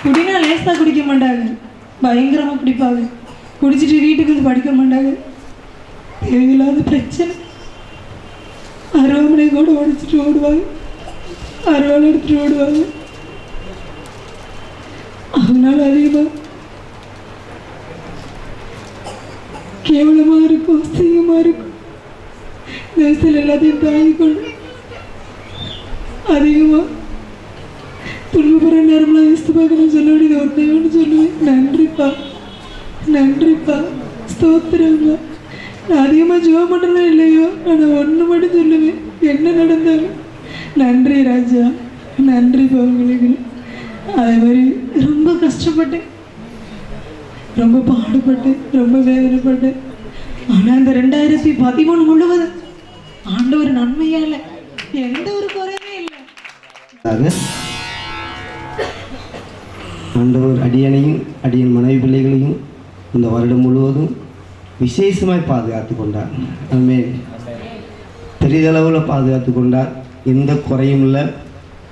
குடினா லேசாக குடிக்க மாட்டாங்க, பயங்கரமாக குடிப்பாங்க. குடிச்சிட்டு வீட்டுக்கு வந்து படிக்க மாட்டாங்க. தேவையில்லாத பிரச்சனை. அருவாமனை கூட உடைச்சிட்டு ஓடுவாங்க, அருவாள் எடுத்துட்டு ஓடுவாங்க. அதனால அதிகமாக கேவலமாக இருக்கும், அசிங்கமாக இருக்கும். தேசத்தில் எல்லாத்தையும் தாங்கிக்கொண்டு அதிகமாக துன்புற நேரம்லாம் யோசித்து பார்க்கணும். சொல்ல வேண்டியது ஒன்றையோன்னு சொல்லுவேன், நன்றிப்பா, நன்றிப்பா, ஸ்தோத்திரம்ப்பா. நான் அதிகமாக ஜெபம் பண்ணுறதே இல்லையோ, நான் ஒன்று மட்டும் சொல்லுவேன், என்ன நடந்தாலும் நன்றி ராஜா, நன்றிப்பா உங்களுக்கு. அதே மாதிரி ரொம்ப கஷ்டப்பட்டேன், ரொம்ப பாடுபட்டேன், ரொம்ப வேதனைப்பட்டேன். ஆனால் அந்த 2013 முழுவதும் ஆண்டவர் நன்மையால் எந்த ஒரு குறையுமே இல்லை. ஆண்டவர் அடியனையும் அடியன் மனைவி பிள்ளைகளையும் இந்த வருடம் முழுவதும் விசேஷமாய் பாதுகாத்து கொண்டார். ஆமென். பெரிதளவில் பாதுகாத்து கொண்டார், எந்த குறையும் இல்லை.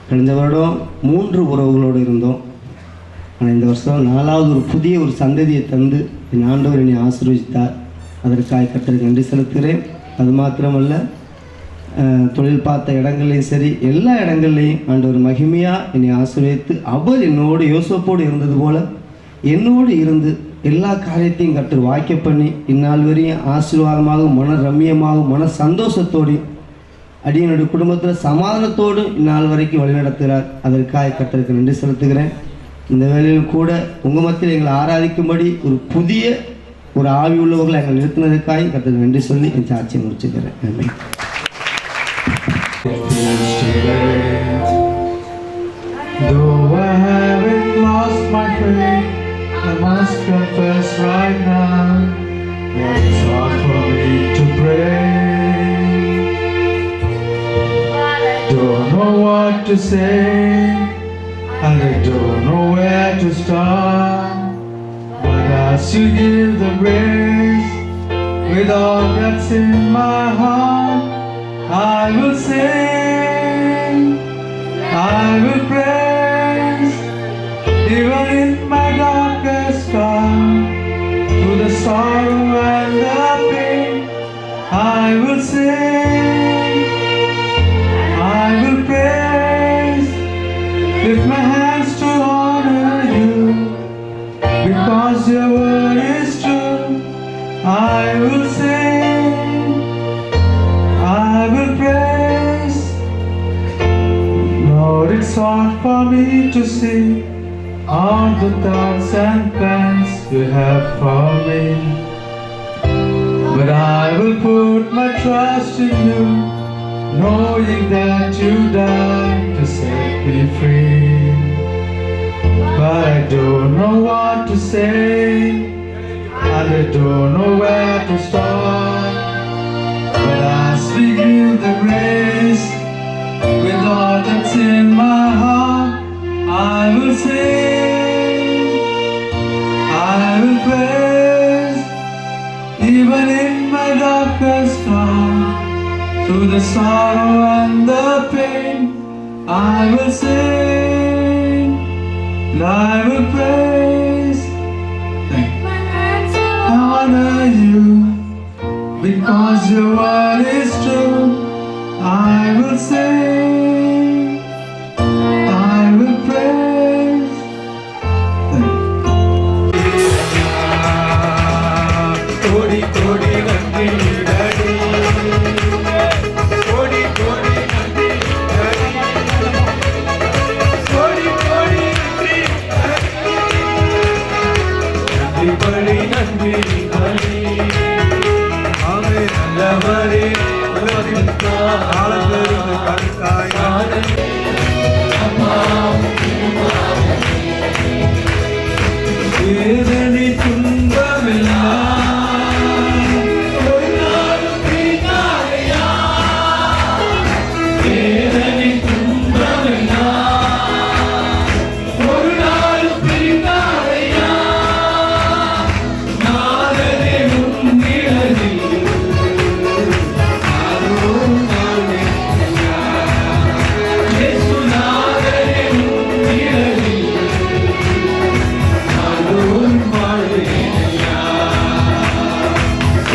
கழிந்த வருடம் 3 உறவுகளோடு இருந்தோம். ஆனால் இந்த வருஷம் 4வது ஒரு புதிய ஒரு சந்ததியை தந்து என் ஆண்டவர் என்னை ஆசீர்வதித்தார். அதற்காக கர்த்தருக்கு நன்றி செலுத்துகிறேன். அது மாத்திரமல்ல, தொழில் பார்த்த இடங்கள்லையும் சரி, எல்லா இடங்கள்லையும் ஆண்டவர் மகிமையாக என்னை ஆசீர்வதித்து, அவர் என்னோடு யோசேப்போடு இருந்தது போல என்னோடு இருந்து எல்லா காரியத்தையும் கர்த்தர் வாய்க்க பண்ணி இந்நாள் வரையும் ஆசீர்வாதமாக, மன ரம்மியமாக, மன சந்தோஷத்தோடையும் அடியனுடைய குடும்பத்தில் சமாதானத்தோடு இந்நாள் வரைக்கும் வழிநடத்துகிறார். அதற்காக கர்த்தருக்கு நன்றி செலுத்துகிறேன். இந்த வேளையில் கூட உங்கள் மத்தியில் எங்களை ஆராதிக்கும்படி ஒரு புதிய ஒரு ஆவி உள்ளவர்களை எங்களை நிறுத்தினதுக்காக கர்த்தருக்கு நன்றி சொல்லி என் சாட்சியை முடிச்சுக்கிறேன். நன்றி. Though I haven't lost my faith, I must confess right now that it's hard for me to pray. Don't know what to say, and I don't know where to start. But as you give the grace, with all that's in my heart, I will sing, I will praise, even in my darkest time, through the sorrow and the pain, I will sing, I will praise, lift my hands to honor you, because your word is true. I will sing, I will praise. Lord, it's hard for me to see all the thoughts and plans you have for me, but I will put my trust in you, knowing that you died to set me free. But I don't know what to say, and I don't know where to start. But as we give the grace, with all that's in my heart, I will sing, I will praise, even in my darkest time, through the sorrow and the pain, I will sing, and I will praise. Honor you, because your word is true. I will sing, I will praise. Kodi kodi nandri daddy, kodi kodi nandri daddy, kodi kodi nandri daddy, nandri nandri daddy. Ame nallavare ulavitha aalaveru karkai amma vedani tumbamilla oru pinariya vedani tumbamilla oru pinariya naadane unniladi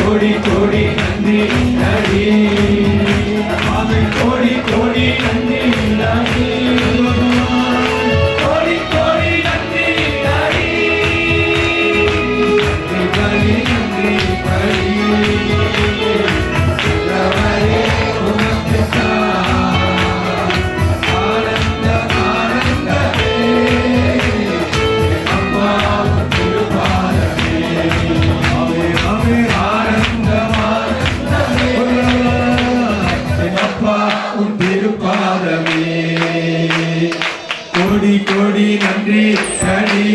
கோடி கோடி நன்றி நன்றி ஆமே கோடி கோடி நன்றி நன்றி கோடி கோடி நன்றி நன்றி நன்றி நன்றி படி லவரே உனக்கு ஆனந்த ஆனந்தமே அப்பா திருப்பாதமே ஆமே ஆமே ஆனந்தம் ஆனந்தமே அப்பா உன் திருப்பாதமே கோடி கோடி நன்றி கடி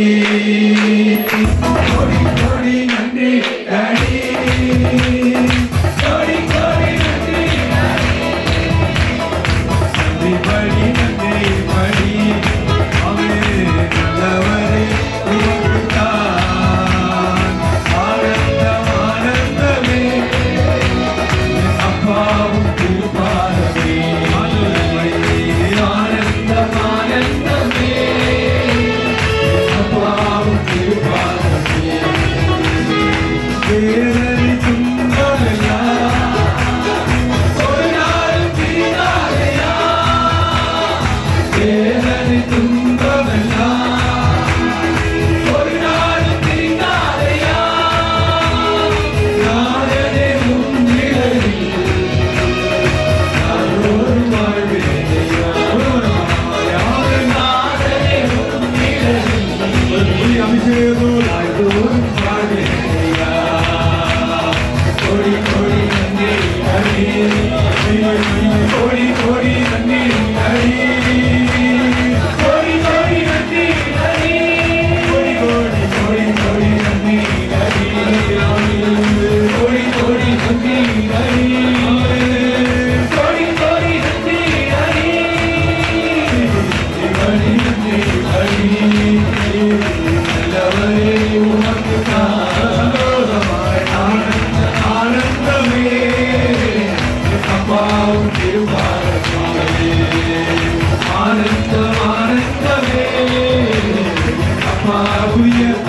கோடி கோடி நன்றி கடி கோடி கோடி நன்றி நன்றி படி நன்றி படி அவே நல்லவரே உமக்குத்தான் ஆனந்தம் ஆனந்தமே அப்பாவும் திருப்பாதமே ஆனந்தம் ஆனந்தமே அப்பாவும் திருப்பாதமே வேதனை துன்பமெல்லாம் ஒரு நாளும் தீராதையா வேதனை துன்பமெல்லாம் ஒரு நாளும் தீராதையா நாதனே உன் நிழலில் நாடோறும் வாழ்வேனையா நாதனே உன் நிழலில் அபிஷேகம் நாடோறும் வாழ்வேனையா கோடி கோடி நன்றி ஹரி கோடி கோடி நன்றி ஹரி கோடி கோடி நன்றி ஹரி கோடி கோடி கோடி கோடி நன்றி ஹரி கோடி கோடி நன்றி ஹரி கோடி கோடி நன்றி ஹரி கோடி நன்றி ஹரி நல்லவரே உமக்கு சந்தோஷமாய் ஆனந்தமே அப்பாவும் திருப்பாதமே ஆனந்தம் ஆனந்தமே அப்பா உயர்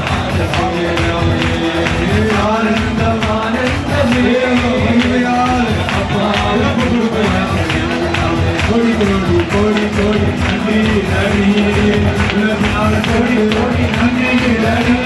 ஆனந்தம் ஆனந்தமே அப்பா கோடி கோடி கோடி கோடி நன்றி நன்றி கோடி கோடி நன்றி நன்றி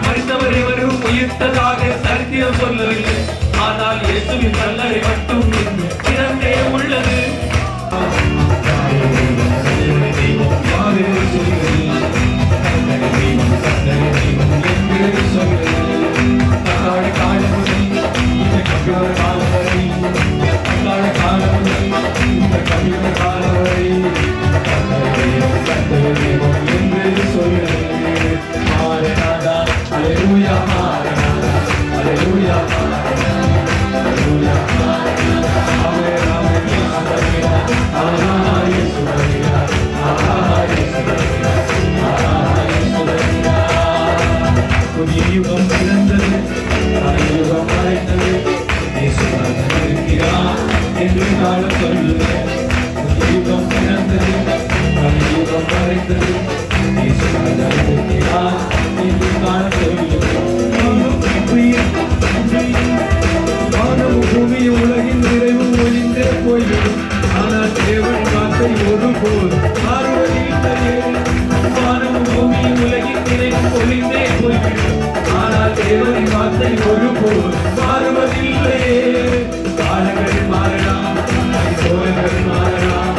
மறித்தவர் எவரும் உயிர்த்ததாக சரித்திரம் சொல்லவில்லை. ஆனால் இயேசுவின் கல்லறை மட்டும் திறந்தே உள்ளது. யுகம் பிறந்தது, யுகம் மறைந்தது, என்று காலம் சொல்லுவேன். யுகம் பிறந்தது, யுகம் மறைந்தது, என்று காலம் சொல்லுவேன். பூமி உலகின் நிறைவு ஒழிந்தே போய்விடும். ஆனால் தேவன் வார்த்தை ஒருபோது மாறுவதில்லையே. வானம் பூமி உலகின் நிறைவு ஒழிந்தே போய்விடும். ஆனால் தேவன் வார்த்தை ஒருபோது மாறுவதில்லையே. காலங்கள் மாறலாம், சோழர்கள் மாறலாம்,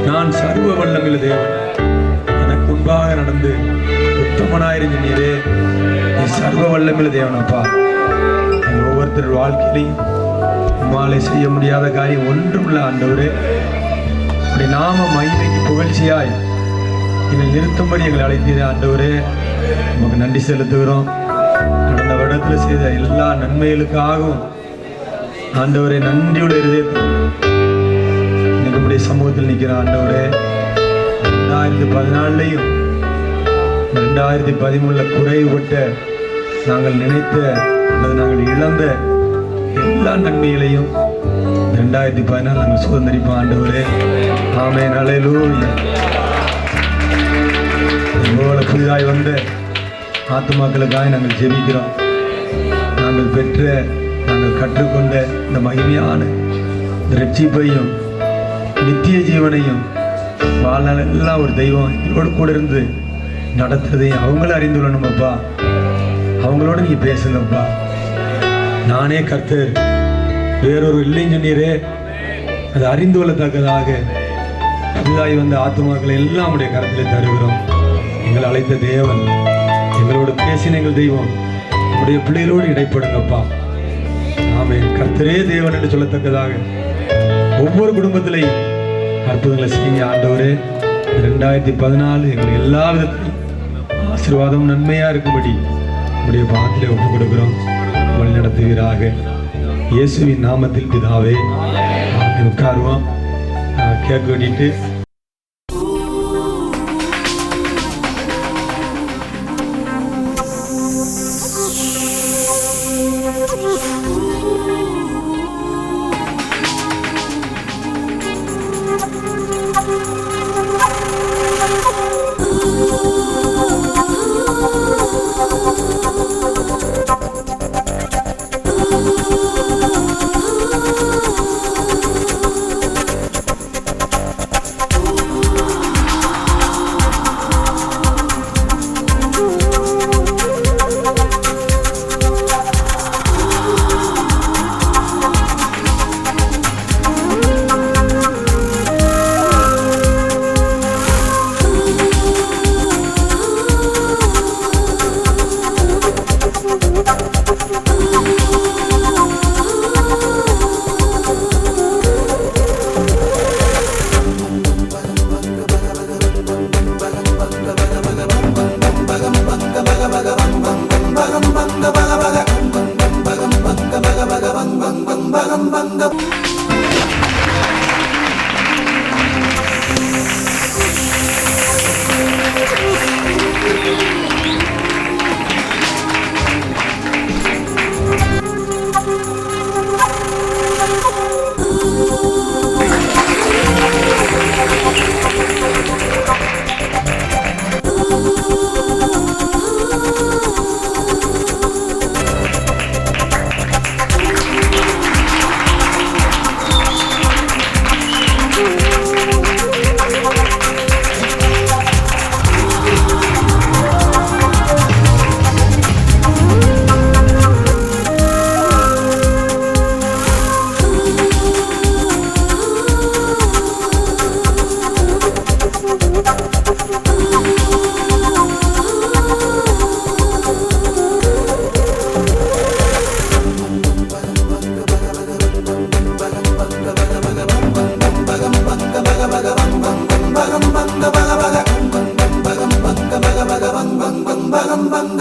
நான் சர்வ வல்லமையுள்ள தேவன், எனக்கு முன்பாக நடந்து உத்தமனாயிருந்த நீரே, நீ சர்வ வல்லமையுள்ள தேவனப்பா. எங்கள் ஒவ்வொருத்தர் வாழ்க்கையிலையும் உம்மாலே செய்ய முடியாத காரியம் ஒன்றுமில்ல ஆண்டவரே. அப்படி நாம மகிமைக்கு புகழ்ச்சியாய் எங்கள் நிறுத்தும்படி எங்களை அழைத்தீரே ஆண்டவரே. நமக்கு நன்றி செலுத்துகிறோம். கடந்த வருடத்தில் செய்த எல்லா நன்மைகளுக்காகவும் ஆண்டவரே நன்றியுள்ள இருதயத்தில் நம்முடைய சமூகத்தில் நிற்கிற ஆண்டவரே, 2014 2013 குறைவுபட்ட நாங்கள் நினைத்த அல்லது நாங்கள் இழந்த எல்லா நன்மைகளையும் 2014 நாங்கள் சுதந்திரிப்போம் ஆண்டவரே. ஆமென், அல்லேலூயா. இவ்வளவு புதிதாய் வந்த ஆத்துமாக்களுக்காக நாங்கள் ஜெபிக்கிறோம். நாங்கள் பெற்ற நாங்கள் கற்றுக்கொண்ட இந்த மகிமையான ரட்சிப்பையும் நித்திய ஜீவனையும் வாழ்நாள் எல்லாம் ஒரு தெய்வம் இதோடு கூட இருந்து நடத்துறதையும் அவங்களும் அறிந்துள்ளணும் அப்பா. அவங்களோட நீங்க பேசுங்கப்பா. நானே கர்த்தர், வேறொரு இல்லைன்னு சொன்னீரே, அது அறிந்து கொள்ளத்தக்கதாக புதிதாய் வந்த ஆத்துமாக்களை எல்லாம் உடைய கருத்தில் தருகிறோம். எங்களை அழைத்த தேவன், எங்களோட பேசின எங்கள் தெய்வம், உடைய பிள்ளைகளோடு இடைப்படுங்கப்பா. ஆமென். கர்த்தரே தேவன் என்று சொல்லத்தக்கதாக ஒவ்வொரு குடும்பத்திலையும் அற்புதங்களை செய்ய ஆண்டவரே. 2014 எங்களுக்கு எல்லா விதத்திலும் ஆசீர்வாதம் நன்மையா இருக்கும்படி உடைய பாதத்திலே ஒப்புக் கொடுக்கிறோம். வழி நடத்துவீராக இயேசுவின் நாமத்தில் பிதாவே. உட்காருவோம். கேட்க வேண்டிட்டு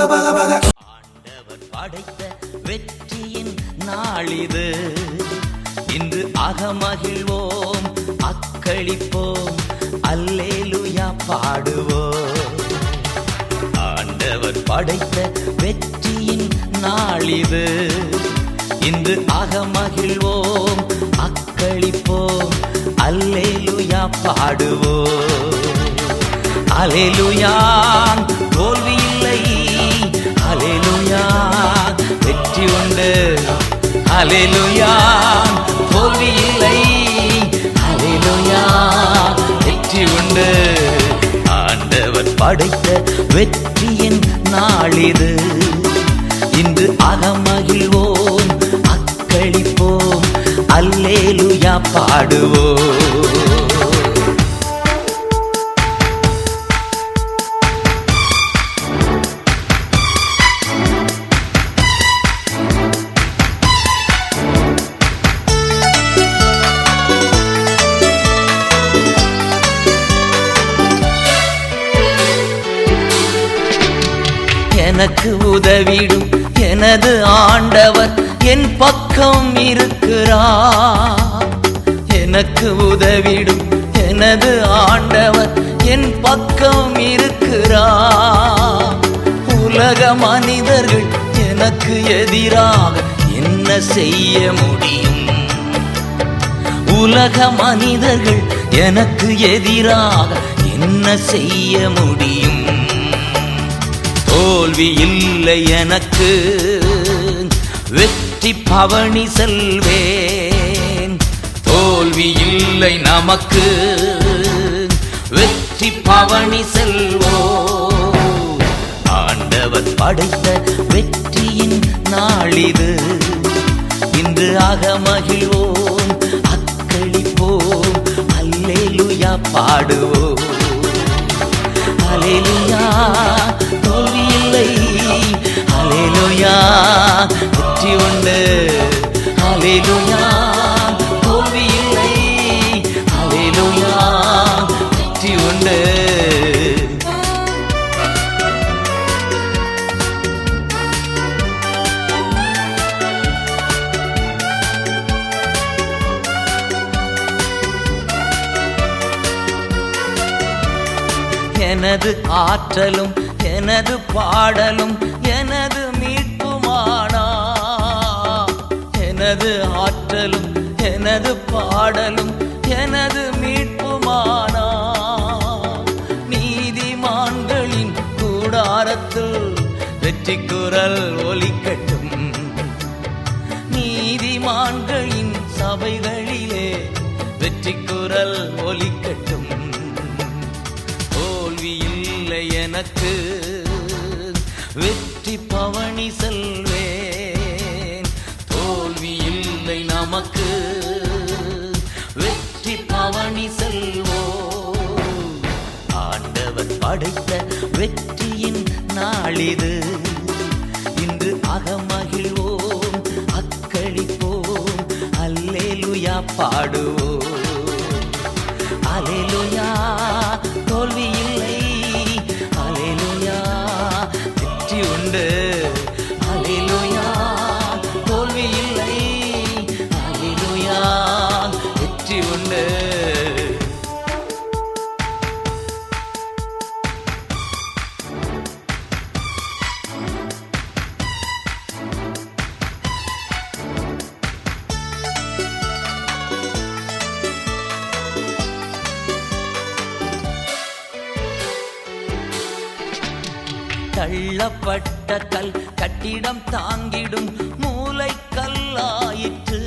ஆண்டவர் படைத்த வெற்றியின் நாளிது, இன்று அகமகிழ்வோம் அக்களிப்போம் அல்லேலூயா பாடுவோம். ஆண்டவர் படைத்த வெற்றியின் நாளிது, இன்று அகமகிழ்வோம் அக்களிப்போம் அல்லேலூயா பாடுவோம். அல்லேலூயா தோல்வி இல்லை, அல்லேலூயா வெற்றி உண்டு, அல்லேலூயா தோல்வி இல்லை, அல்லேலூயா வெற்றி உண்டு. ஆண்டவர் படைத்த வெற்றியின் நாளிது, இன்று அகமகிழ்வோம் அக்களிப்போம் அல்லேலூயா பாடுவோம். எனக்கு உதவிடும் எனது ஆண்டவர் என் பக்கம் இருக்கிறார். எனக்கு உதவிடும் எனது ஆண்டவர் என் பக்கம் இருக்கிறார். உலக மனிதர்கள் எனக்கு எதிராக என்ன செய்ய முடியும்? உலக மனிதர்கள் எனக்கு எதிராக என்ன செய்ய முடியும்? தோல்வி இல்லை எனக்கு, வெற்றி பவனி செல்வேன். தோல்வி இல்லை நமக்கு, வெற்றி பவனி செல்வோம். ஆண்டவர் படைத்த வெற்றியின் நாளிது, இன்று அகமகிழ்வோம் அக்களிப்போம் அல்லேலூயா பாடுவோம். அல்லேலூயா தோல்வி இல்லை, அல்லேலூயா வெற்றி உண்டு, அல்லேலூயா தோல்வி இல்லை, அல்லேலூயா வெற்றி உண்டு. எனது ஆற்றலும் எனது பாடலும் எனது மீட்புமானா. எனது ஆற்றலும் எனது பாடலும் எனது மீட்புமானா. நீதிமான்களின் கூடாரத்தில் வெற்றி குரல் ஒலிக்கட்டும். நீதிமான்களின் சபைகளிலே வெற்றி குரல் ஒலிக்கட்டும். இல்லை எனக்கு, வெற்றி பவனி செல்வேன். தோல்வி இல்லை நமக்கு, வெற்றி பவனி செல்வோம். ஆண்டவர் படைத்த வெற்றியின் நாளிது, இன்று அகமகிழ்வோம் அக்களிப்போம் அல்லேலூயா பாடுவோம். அல்லேலூயா தோல்வி இல்லை, அல்லேலூயா வெற்றி உண்டு, அல்லேலூயா தோல்வி இல்லை, அல்லேலூயா வெற்றி உண்டு. தள்ளப்பட்ட கல் கட்டிடம் தாங்கிடும் மூலை கல்லாயிற்று.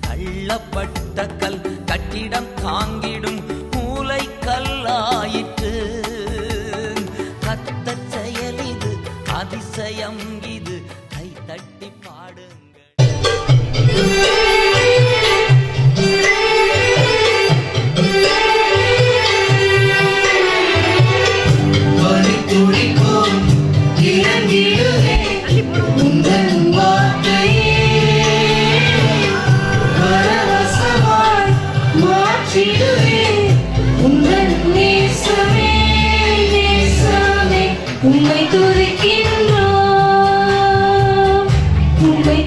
தள்ளப்பட்ட கல் கட்டிடம் தாங்கிடும் மூலை கல்லாயிற்று. கர்த்தர் செயல் இது, அதிசயம் இது, கை தட்டி பாடுங்கள். உம்மை துதிக்கின்றோம் உம்மை